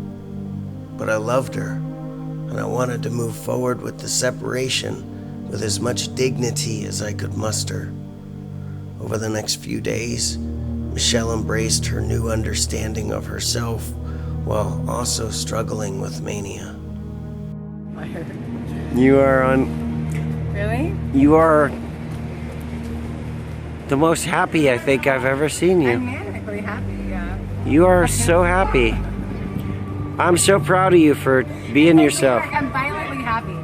Speaker 3: but I loved her, and I wanted to move forward with the separation with as much dignity as I could muster. Over the next few days, Michelle embraced her new understanding of herself while also struggling with mania.
Speaker 8: You are on...
Speaker 4: Really?
Speaker 8: You are the most happy I think I've ever seen you.
Speaker 4: I'm manically happy, yeah.
Speaker 8: You are so happy. I'm so proud of you for being yourself.
Speaker 4: I'm violently happy.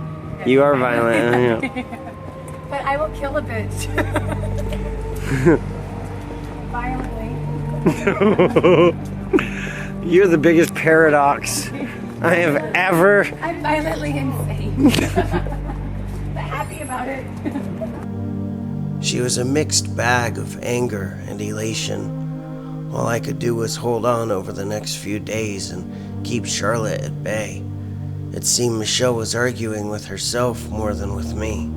Speaker 8: You are violent, I know.
Speaker 4: But I will kill a bitch. Violently.
Speaker 8: You're the biggest paradox I have ever...
Speaker 4: I'm violently insane. But happy about it.
Speaker 3: She was a mixed bag of anger and elation. All I could do was hold on over the next few days and keep Charlotte at bay. It seemed Michelle was arguing with herself more than with me.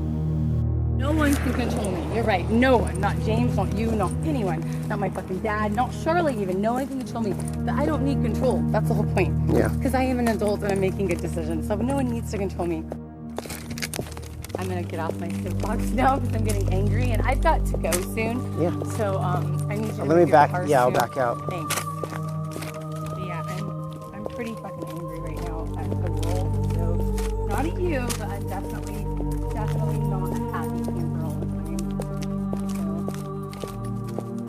Speaker 4: No one can control me. You're right. No one. Not James, not you, not anyone. Not my fucking dad, not Charlotte even. No one can control me. But I don't need control. That's the whole point.
Speaker 8: Yeah.
Speaker 4: Because I am an adult and I'm making good decisions. So no one needs to control me. I'm going to get off my soapbox now because I'm getting angry. And I've got to go soon.
Speaker 8: Yeah.
Speaker 4: So I need you to
Speaker 8: Let me
Speaker 4: get
Speaker 8: back.
Speaker 4: the car
Speaker 8: Yeah, I'll
Speaker 4: soon.
Speaker 8: back out.
Speaker 4: Thanks. But yeah, I'm pretty fucking angry right now at the world. So not at you, but I'm definitely not happy camper all the time.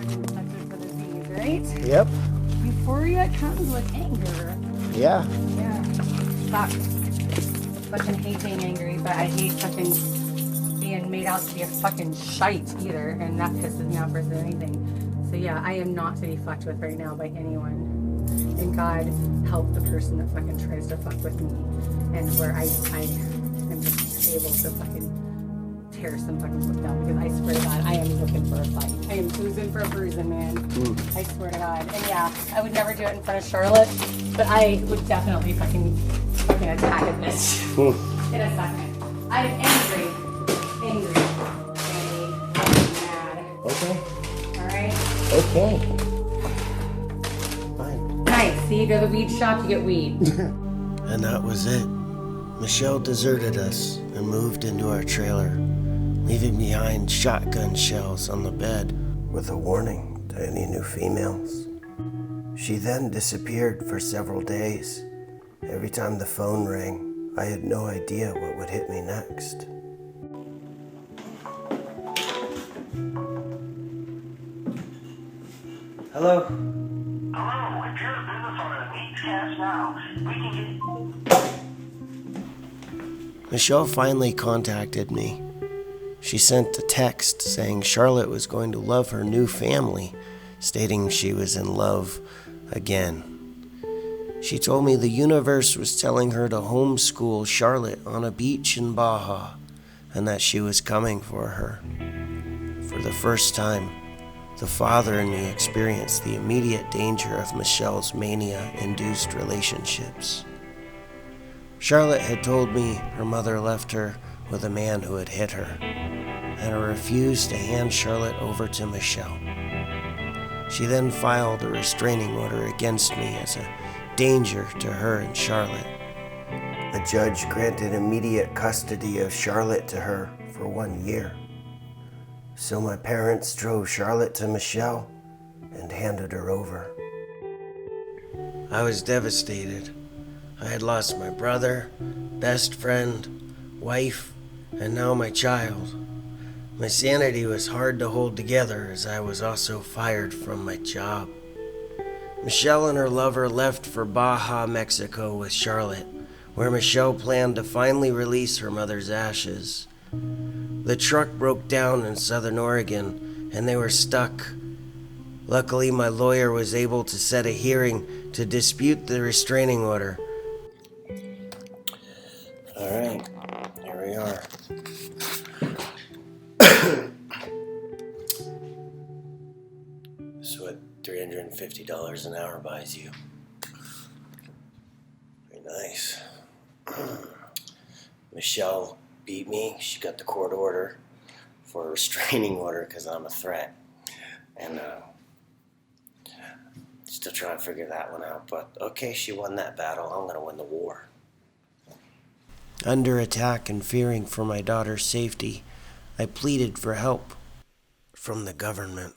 Speaker 4: So that's it for the Z's, right?
Speaker 8: Yep.
Speaker 4: Euphoria comes with anger.
Speaker 8: Yeah.
Speaker 4: Yeah. Sucks. Fucking hate being angry, but I hate fucking being made out to be a fucking shite either, and that pisses me off more than anything. So yeah, I am not to be fucked with right now by anyone. And God help the person that fucking tries to fuck with me, and where I am just able to fucking tear some fucking foot down, because I swear to God, I am looking for a fight. I am oozing for a bruising, man. I swear to God. And yeah, I would never do it in front of Charlotte, but I would definitely fucking attack a bitch in a second. I'm angry. Angry. I'm mad.
Speaker 3: Okay.
Speaker 4: Alright?
Speaker 3: Okay.
Speaker 4: Nice. See, you go to the weed shop, you get weed.
Speaker 3: And that was it. Michelle deserted us and moved into our trailer, leaving behind shotgun shells on the bed with a warning to any new females. She then disappeared for several days. Every time the phone rang, I had no idea what would hit me next.
Speaker 5: Hello?
Speaker 17: Hello, if you're a business owner that needs cash now, we can get...
Speaker 3: Michelle finally contacted me. She sent a text saying Charlotte was going to love her new family, stating she was in love again. She told me the universe was telling her to homeschool Charlotte on a beach in Baja, and that she was coming for her. For the first time, the father in me experienced the immediate danger of Michelle's mania-induced relationships. Charlotte had told me her mother left her with a man who had hit her, and I refused to hand Charlotte over to Michelle. She then filed a restraining order against me as a danger to her and Charlotte. The judge granted immediate custody of Charlotte to her for 1 year. So my parents drove Charlotte to Michelle and handed her over. I was devastated. I had lost my brother, best friend, wife, and now my child. My sanity was hard to hold together as I was also fired from my job. Michelle and her lover left for Baja, Mexico with Charlotte, where Michelle planned to finally release her mother's ashes. The truck broke down in Southern Oregon, and they were stuck. Luckily, my lawyer was able to set a hearing to dispute the restraining order.
Speaker 1: All right, here we are. This is what $350 an hour buys you. Very nice. Michelle beat me. She got the court order for a restraining order because I'm a threat. And still trying to figure that one out. But okay, she won that battle. I'm going to win the war.
Speaker 3: Under attack and fearing for my daughter's safety, I pleaded for help from the government.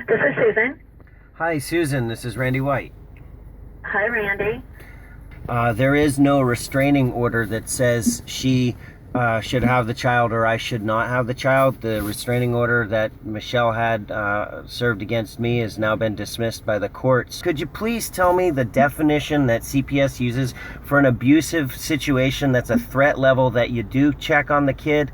Speaker 6: This is Susan.
Speaker 3: Hi, Susan. This is Randy White.
Speaker 6: Hi, Randy.
Speaker 3: There is no restraining order that says she should have the child or I should not have the child. The restraining order that Michelle had served against me has now been dismissed by the courts. Could you please tell me the definition that CPS uses for an abusive situation that's a threat level that you do check on the kid?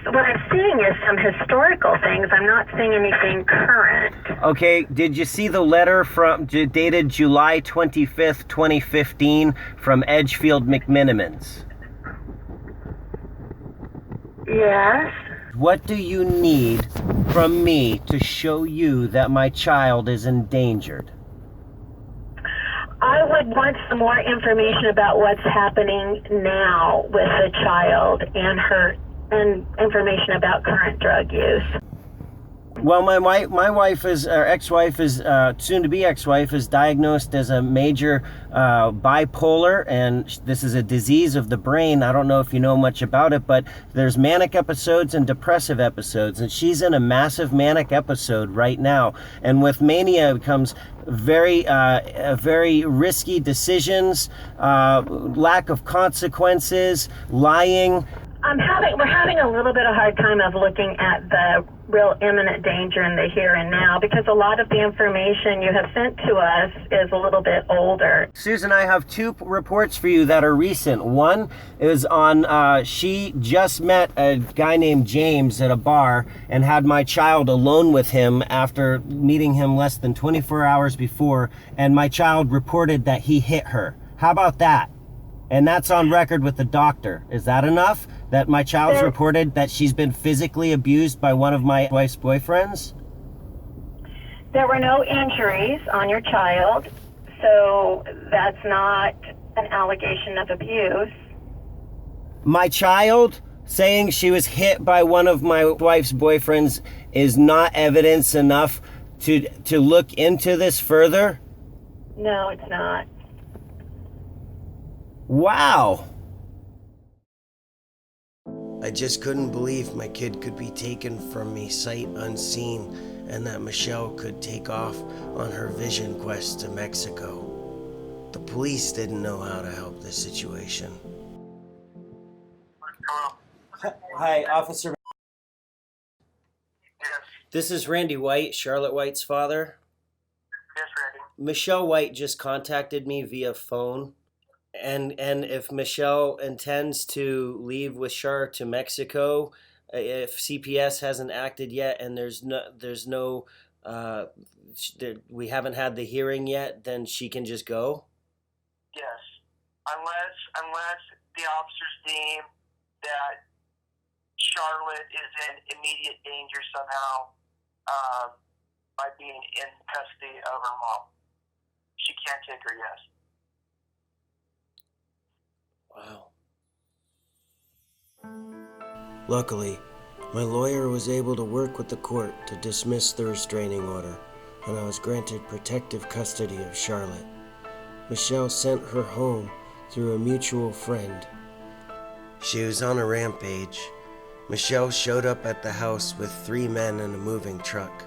Speaker 6: What I'm seeing is some historical things. I'm not seeing anything current.
Speaker 3: Okay, did you see the letter dated July 25th, 2015 from Edgefield McMinimans?
Speaker 6: Yes.
Speaker 3: What do you need from me to show you that my child is endangered?
Speaker 6: I would want some more information about what's happening now with the child and information about current drug use.
Speaker 3: Well, my ex-wife is soon-to-be ex-wife is diagnosed as a major bipolar, and this is a disease of the brain. I don't know if you know much about it, but there's manic episodes and depressive episodes, and she's in a massive manic episode right now. And with mania comes very risky decisions, lack of consequences, lying.
Speaker 6: We're having a little bit of hard time of looking at the real imminent danger in the here and now because a lot of the information you have sent to us is a little bit older.
Speaker 3: Susan, I have two reports for you that are recent. One is on, she just met a guy named James at a bar and had my child alone with him after meeting him less than 24 hours before, and my child reported that he hit her. How about that? And that's on record with the doctor. Is that enough? That my child's reported that she's been physically abused by one of my wife's boyfriends?
Speaker 6: There were no injuries on your child, so that's not an allegation of abuse.
Speaker 3: My child saying she was hit by one of my wife's boyfriends is not evidence enough to look into this further?
Speaker 6: No, it's not.
Speaker 3: Wow. I just couldn't believe my kid could be taken from me sight unseen and that Michelle could take off on her vision quest to Mexico. The police didn't know how to help this situation. Hi, Officer.
Speaker 22: Yes.
Speaker 3: This is Randy White, Charlotte White's father.
Speaker 22: Yes, Randy.
Speaker 3: Michelle White just contacted me via phone. And if Michelle intends to leave with Char to Mexico, if CPS hasn't acted yet and we haven't had the hearing yet, then she can just go?
Speaker 22: Yes. Unless the officers deem that Charlotte is in immediate danger somehow by being in custody of her mom. She can't take her, yes.
Speaker 3: Wow. Luckily, My lawyer was able to work with the court to dismiss the restraining order, and I was granted protective custody of Charlotte. Michelle sent her home through a mutual friend. She was on a rampage. Michelle showed up at the house with 3 men in a moving truck.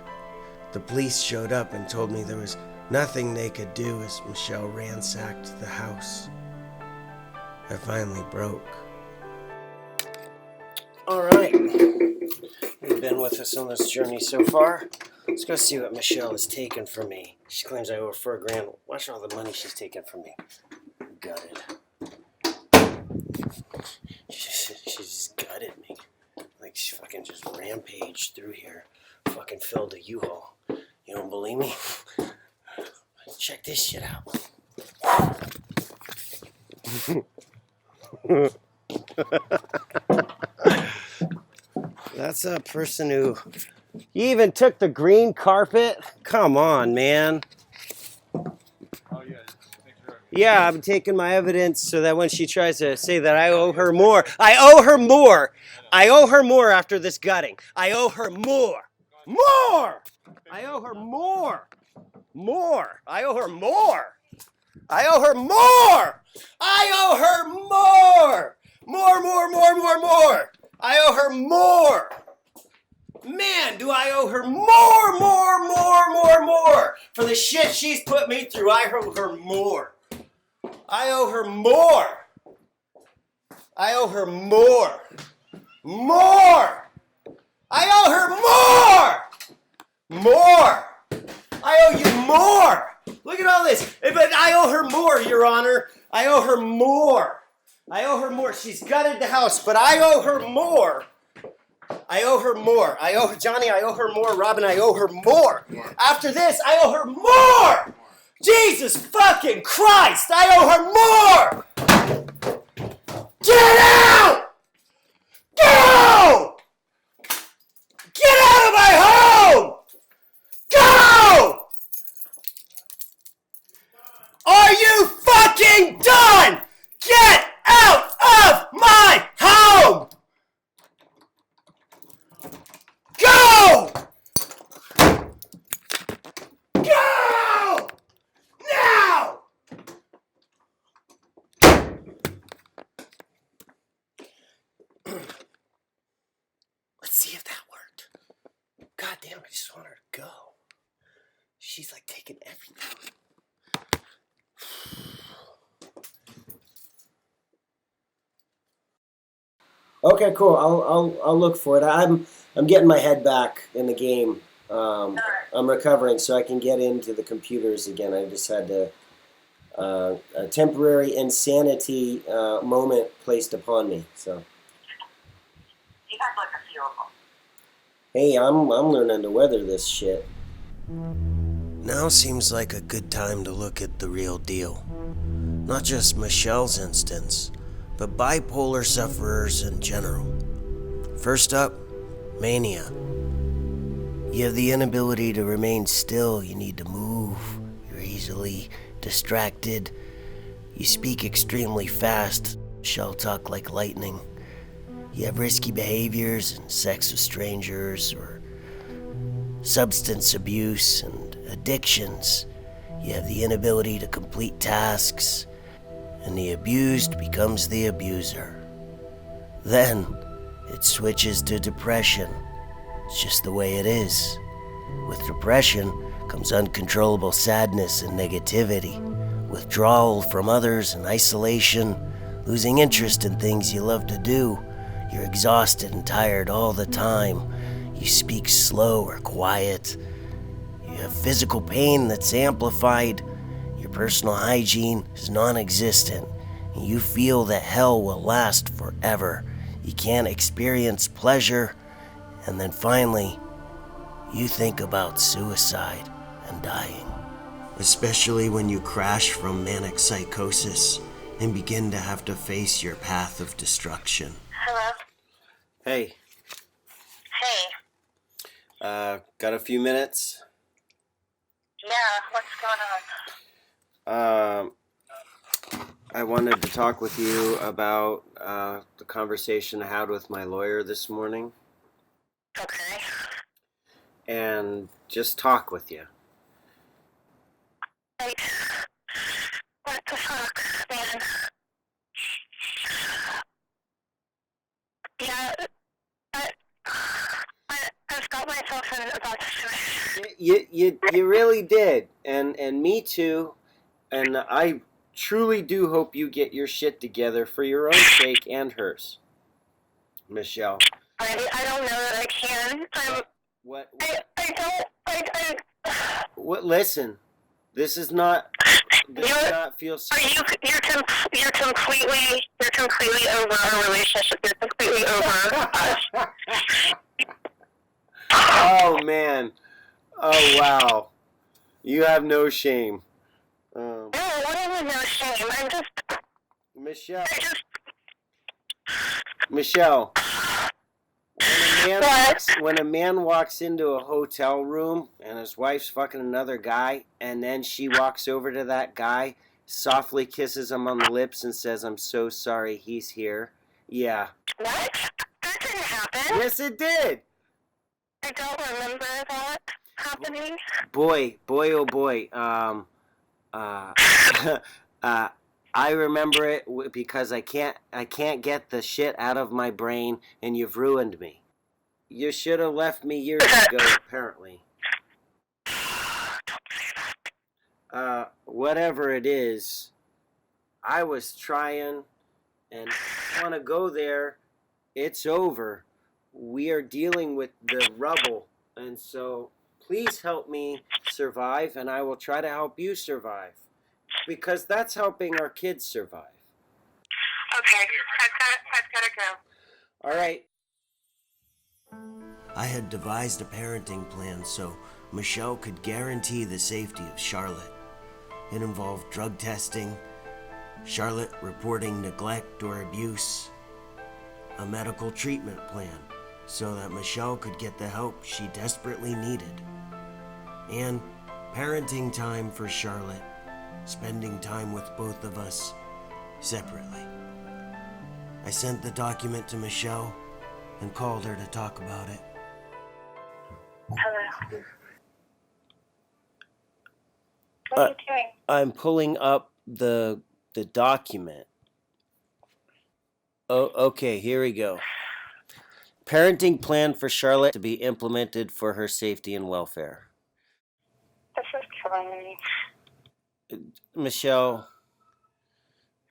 Speaker 3: The police showed up and told me there was nothing they could do as Michelle ransacked the house. I finally broke. All right. You've been with us on this journey so far. Let's go see what Michelle has taken from me. She claims I owe her $4,000. Watch all the money she's taken from me. Gutted. She just gutted me. Like she fucking just rampaged through here. Fucking filled a U-Haul. You don't believe me? Check this shit out. That's a person who... You even took the green carpet? Come on, man. Yeah, I'm taking my evidence so that when she tries to say that I owe her more, I owe her more. I owe her more after this gutting. I owe her more. More! I owe her more. More. I owe her more. I owe her more. I owe her more. More. I owe her more. Man, do I owe her more. For the shit she's put me through, I owe her more. I owe her more. I owe her more. More. I owe her more. More. I owe you more. Look at all this. But I owe her more, Your Honor. I owe her more. I owe her more. She's gutted the house, but I owe her more. I owe her more. I owe Johnny, I owe her more. Robin, I owe her more. After this, I owe her more. Jesus fucking Christ, I owe her more. Get out! Go! Get out of my home! Go! Are you fucking done? Get out of my home! Go! Go! Now! Let's see if that worked. God damn, I just want her to go. She's like taking everything. Okay, cool. I'll look for it. I'm getting my head back in the game. I'm recovering so I can get into the computers again. I just had a temporary insanity moment placed upon me. So.
Speaker 7: You guys look a few of them.
Speaker 3: Hey, I'm learning to weather this shit. Now seems like a good time to look at the real deal. Not just Michelle's instance, but bipolar sufferers in general. First up, mania. You have the inability to remain still. You need to move. You're easily distracted. You speak extremely fast. Shall talk like lightning. You have risky behaviors and sex with strangers or substance abuse and addictions. You have the inability to complete tasks, and the abused becomes the abuser. Then it switches to depression. It's just the way it is. With depression comes uncontrollable sadness and negativity, withdrawal from others and isolation, losing interest in things you love to do. You're exhausted and tired all the time. You speak slow or quiet. You have physical pain that's amplified. Your personal hygiene is non-existent. And you feel that hell will last forever. You can't experience pleasure. And then finally, you think about suicide and dying. Especially when you crash from manic psychosis and begin to have to face your path of destruction.
Speaker 7: Hello?
Speaker 3: Hey.
Speaker 7: Hey.
Speaker 3: Got a few minutes?
Speaker 7: Yeah, what's going on?
Speaker 3: I wanted to talk with you about the conversation I had with my lawyer this morning.
Speaker 7: Okay.
Speaker 3: and just talk with you.
Speaker 7: Right. What the fuck, man? Yeah, I've got myself in about
Speaker 3: You really did, and me too, and I truly do hope you get your shit together for your own sake and hers, Michelle.
Speaker 7: I don't know that I can.
Speaker 3: What?
Speaker 7: I don't.
Speaker 3: What? Listen, this is not. This does not feel.
Speaker 7: You're completely over our relationship. You're completely over us.
Speaker 3: Oh man. Oh wow. You have no shame.
Speaker 7: No, whatever, no shame. I'm just.
Speaker 3: Michelle. Michelle. When a man walks into a hotel room and his wife's fucking another guy, and then she walks over to that guy, softly kisses him on the lips, and says, "I'm so sorry, he's here." Yeah.
Speaker 7: What? That didn't happen.
Speaker 3: Yes, it did.
Speaker 7: I don't remember that happening.
Speaker 3: Boy, oh boy. I remember it because I can't get the shit out of my brain, and you've ruined me. You should have left me years ago, apparently. Whatever it is, I was trying, and I want to go there. It's over. We are dealing with the rubble, and so please help me survive, and I will try to help you survive, because that's helping our kids survive.
Speaker 7: Okay, I've got to go.
Speaker 3: All right.
Speaker 1: I had devised a parenting plan so Michelle could guarantee the safety of Charlotte. It involved drug testing, Charlotte reporting neglect or abuse, a medical treatment plan so that Michelle could get the help she desperately needed, and parenting time for Charlotte, spending time with both of us separately. I sent the document to Michelle and called her to talk about it.
Speaker 7: Hello. What are you doing?
Speaker 1: I'm pulling up the document. Oh, okay, here we go. Parenting plan for Charlotte to be implemented for her safety and welfare.
Speaker 7: This is killing me.
Speaker 1: Michelle,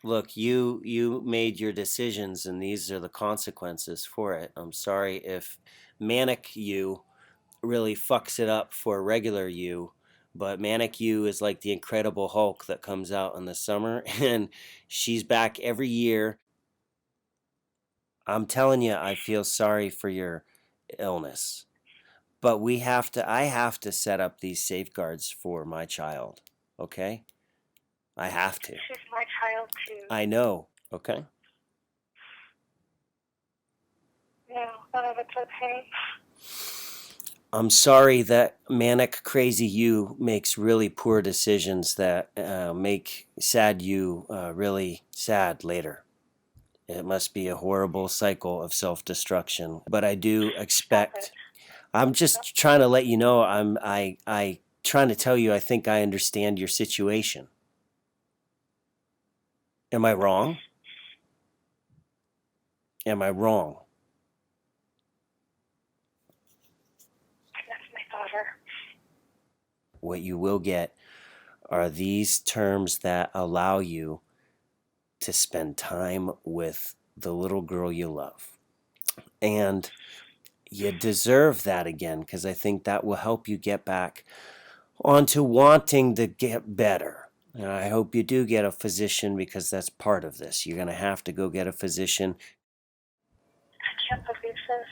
Speaker 1: look, you made your decisions, and these are the consequences for it. I'm sorry if manic you really fucks it up for regular you, but manic you is like the Incredible Hulk that comes out in the summer, and she's back every year. I'm telling you, I feel sorry for your illness, but I have to set up these safeguards for my child, okay? I have to.
Speaker 7: She's my child too.
Speaker 1: I know, okay?
Speaker 7: No, none of it's okay.
Speaker 1: I'm sorry that manic crazy you makes really poor decisions that make sad you really sad later. It must be a horrible cycle of self-destruction. But I do expect. I'm just trying to let you know. I trying to tell you. I think I understand your situation. Am I wrong? Am I wrong?
Speaker 7: That's my daughter.
Speaker 1: What you will get are these terms that allow you to spend time with the little girl you love. And you deserve that again, because I think that will help you get back onto wanting to get better. And I hope you do get a physician, because that's part of this. You're going to have to go get a physician.
Speaker 7: I can't believe this.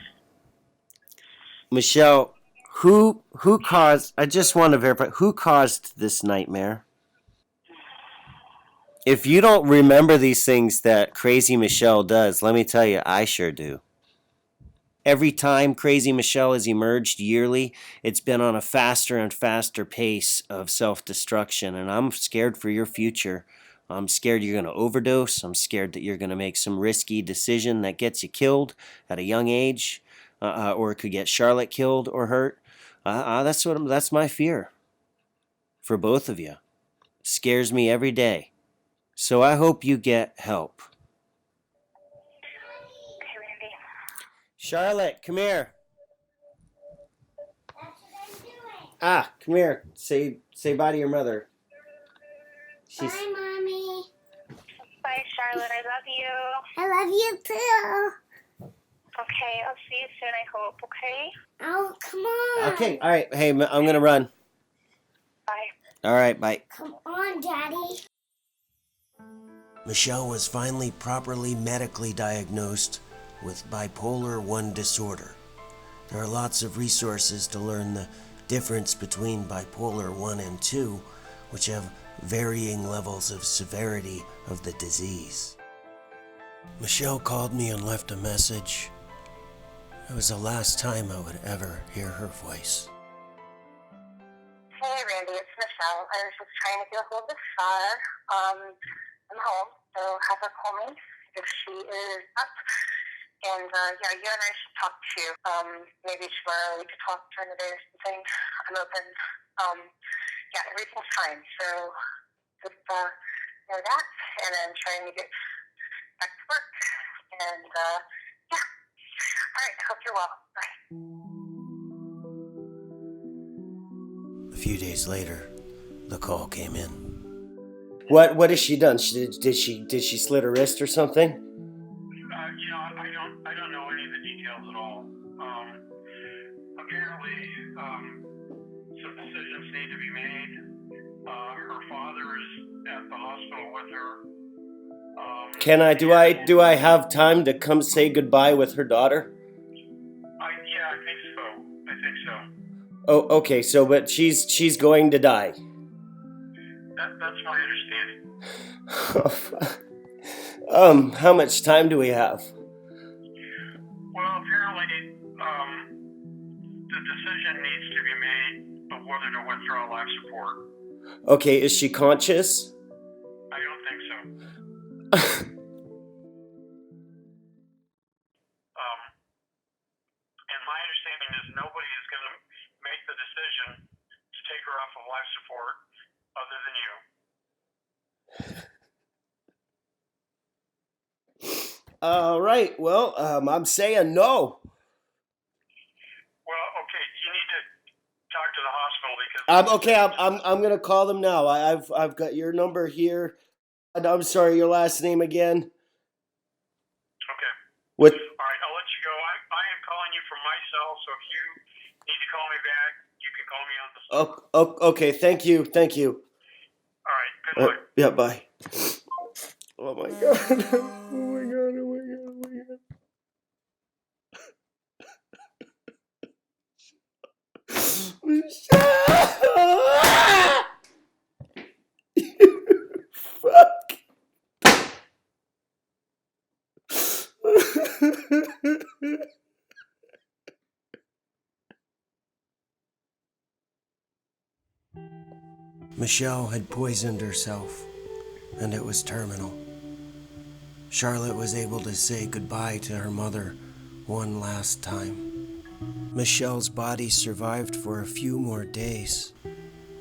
Speaker 1: Michelle, who caused, I just want to verify, who caused this nightmare? If you don't remember these things that Crazy Michelle does, let me tell you, I sure do. Every time Crazy Michelle has emerged yearly, it's been on a faster and faster pace of self-destruction, and I'm scared for your future. I'm scared you're going to overdose. I'm scared that you're going to make some risky decision that gets you killed at a young age. or it could get Charlotte killed or hurt. That's my fear for both of you. Scares me every day. So I hope you get help. Charlotte, come here. Ah, come here. Say bye to your mother. She's...
Speaker 17: Bye, Mommy. Bye, Charlotte. I love you. I love you too. Okay, I'll see you soon, I hope, okay? Oh, come on.
Speaker 1: Okay, all right. Hey, I'm going to run.
Speaker 17: Bye.
Speaker 1: All right, bye.
Speaker 17: Come on, Daddy.
Speaker 3: Michelle was finally properly medically diagnosed with bipolar 1 disorder. There are lots of resources to learn the difference between bipolar 1 and 2, which have varying levels of severity of the disease. Michelle called me and left a message. It was the last time I would ever hear her voice.
Speaker 7: Hey, Randy, it's Michelle. I was just trying to get a hold of Shar. I'm home, so have her call me if she is up. And, yeah, you and I should talk too. Maybe tomorrow we could talk during the day or something. I'm open. Yeah, everything's fine. So just know that, and I'm trying to get back to work. And, yeah. All right, hope you're well. Bye.
Speaker 3: A few days later, the call came in.
Speaker 1: What has she done? Did she slit her wrist or something?
Speaker 10: I don't know any of the details at all. Apparently, some decisions need to be made. Her father is at the hospital with her.
Speaker 1: Do I have time to come say goodbye with her daughter?
Speaker 10: Yeah, I think so.
Speaker 1: Oh, okay. So, but she's going to die.
Speaker 10: That's my understanding.
Speaker 1: How much time do we have?
Speaker 10: Well, apparently, the decision needs to be made of whether to withdraw life support.
Speaker 1: Okay, is she conscious?
Speaker 10: I don't think so. And my understanding is nobody is going to make the decision to take her off of life support other than you.
Speaker 1: All right. Well, I'm saying no.
Speaker 10: Well, okay, you need to talk to the hospital because
Speaker 1: Okay. I'm gonna call them now. I've got your number here. And I'm sorry. Your last name again?
Speaker 10: Okay.
Speaker 1: What?
Speaker 10: All right, I'll let you go. I am calling you from my cell, so if you need to call me back, you can call me on the cell.
Speaker 1: Okay. Thank you.
Speaker 10: All right. Good luck.
Speaker 1: Yeah. Bye. Oh my god. Fuck.
Speaker 3: Michelle had poisoned herself, and it was terminal. Charlotte was able to say goodbye to her mother one last time. Michelle's body survived for a few more days,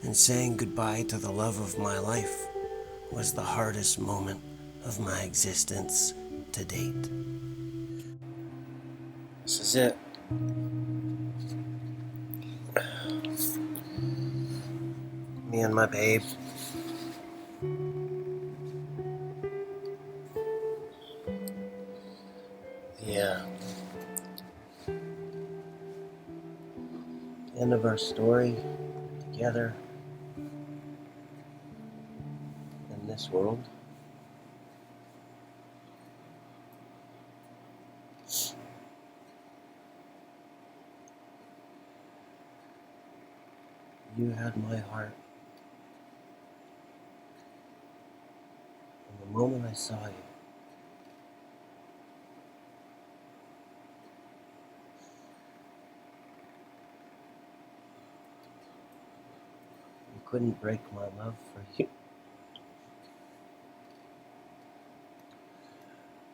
Speaker 3: and saying goodbye to the love of my life was the hardest moment of my existence to date.
Speaker 1: This is it. Me and my babe. Yeah. End of our story together in this world. You had my heart. From the moment I saw you. You couldn't break my love for you.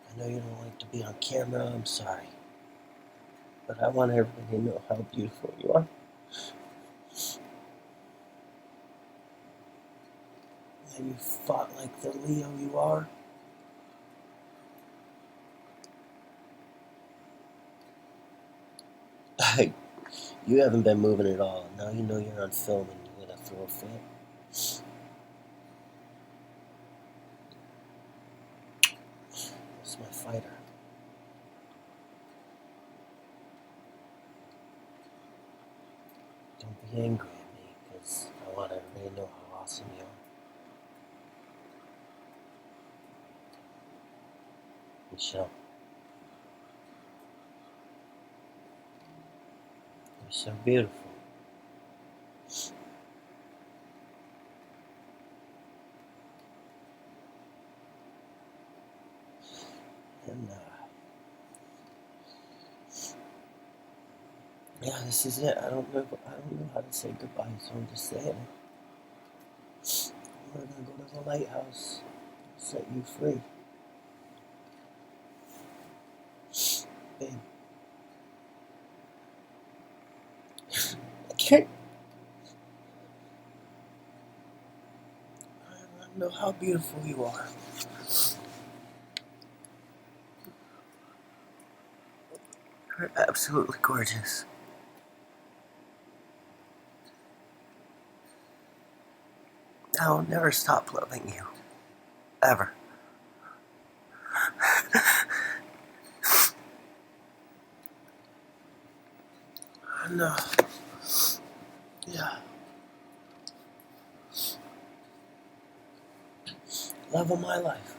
Speaker 1: I know you don't like to be on camera, I'm sorry. But I want everybody to know how beautiful you are. And you fought like the Leo you are. You haven't been moving at all. Now you know you're on film and you're gonna throw a fit. That's my fighter. Don't be angry at me, because I want everybody to know how awesome you are. Michelle. You're so beautiful. And yeah, this is it. I don't know how to say goodbye, so I'm just saying it. We're gonna go to the lighthouse, set you free. Babe. I can't. I don't know how beautiful you are. You're absolutely gorgeous. I'll never stop loving you. Ever. No. Yeah. Love of my life.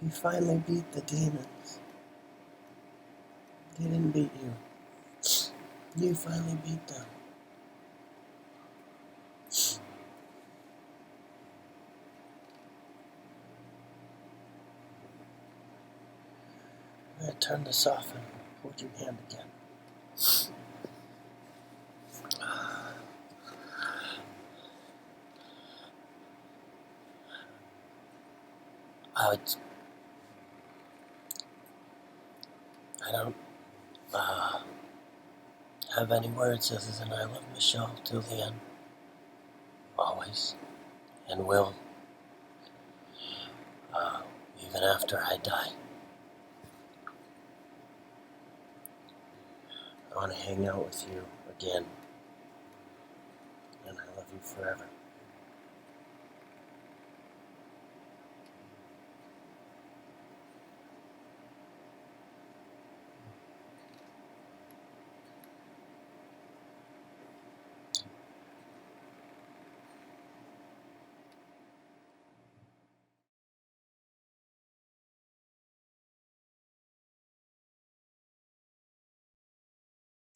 Speaker 1: You finally beat the demons. They didn't beat you. You finally beat them. I'm gonna turn this off and hold your hand again. I don't have any words other than I love Michelle till the end. Always. And will. Even after I die. I want to hang out with you again. And I love you forever.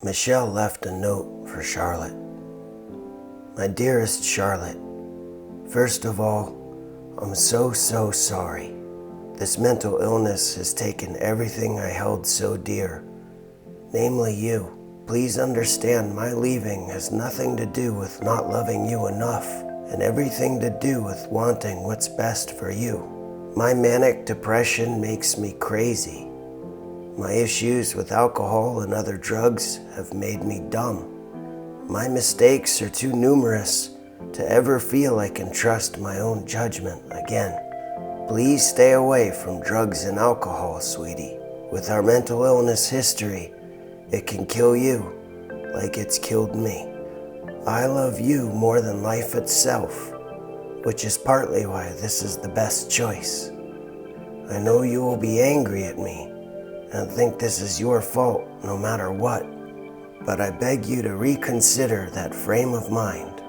Speaker 3: Michelle left a note for Charlotte. My dearest Charlotte, first of all, I'm so sorry. This mental illness has taken everything I held so dear, namely you. Please understand my leaving has nothing to do with not loving you enough, and everything to do with wanting what's best for you. My manic depression makes me crazy. My issues with alcohol and other drugs have made me dumb. My mistakes are too numerous to ever feel I can trust my own judgment again. Please stay away from drugs and alcohol, sweetie. With our mental illness history, it can kill you like it's killed me. I love you more than life itself, which is partly why this is the best choice. I know you will be angry at me and think this is your fault no matter what, but I beg you to reconsider that frame of mind.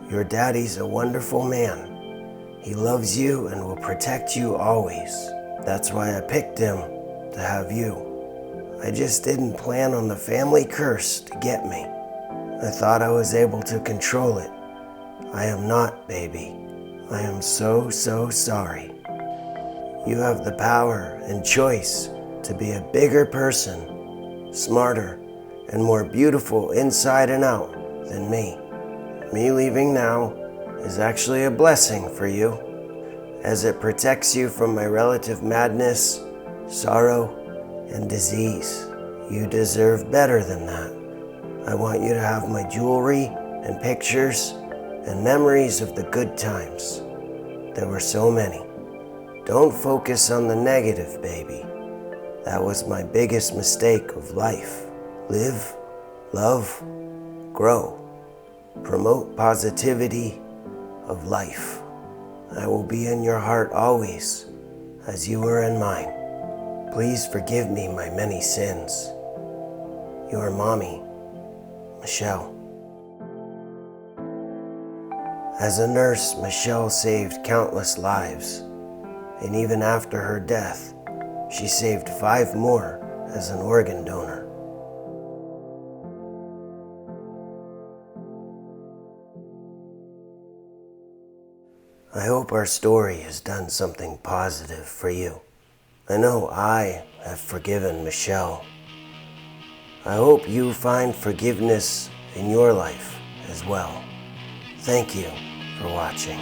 Speaker 3: Your daddy's a wonderful man. He loves you and will protect you always. That's why I picked him to have you. I just didn't plan on the family curse to get me. I thought I was able to control it. I am not, baby. I am so sorry. You have the power and choice to be a bigger person, smarter, and more beautiful inside and out than me. Me leaving now is actually a blessing for you. as it protects you from my relative madness, sorrow, and disease. You deserve better than that. I want you to have my jewelry and pictures and memories of the good times. There were so many. Don't focus on the negative, baby. That was my biggest mistake of life. Live, love, grow. Promote positivity of life. I will be in your heart always, as you were in mine. Please forgive me my many sins. Your mommy, Michelle. As a nurse, Michelle saved countless lives, and even after her death, she saved 5 more as an organ donor. I hope our story has done something positive for you. I know I have forgiven Michelle. I hope you find forgiveness in your life as well. Thank you for watching.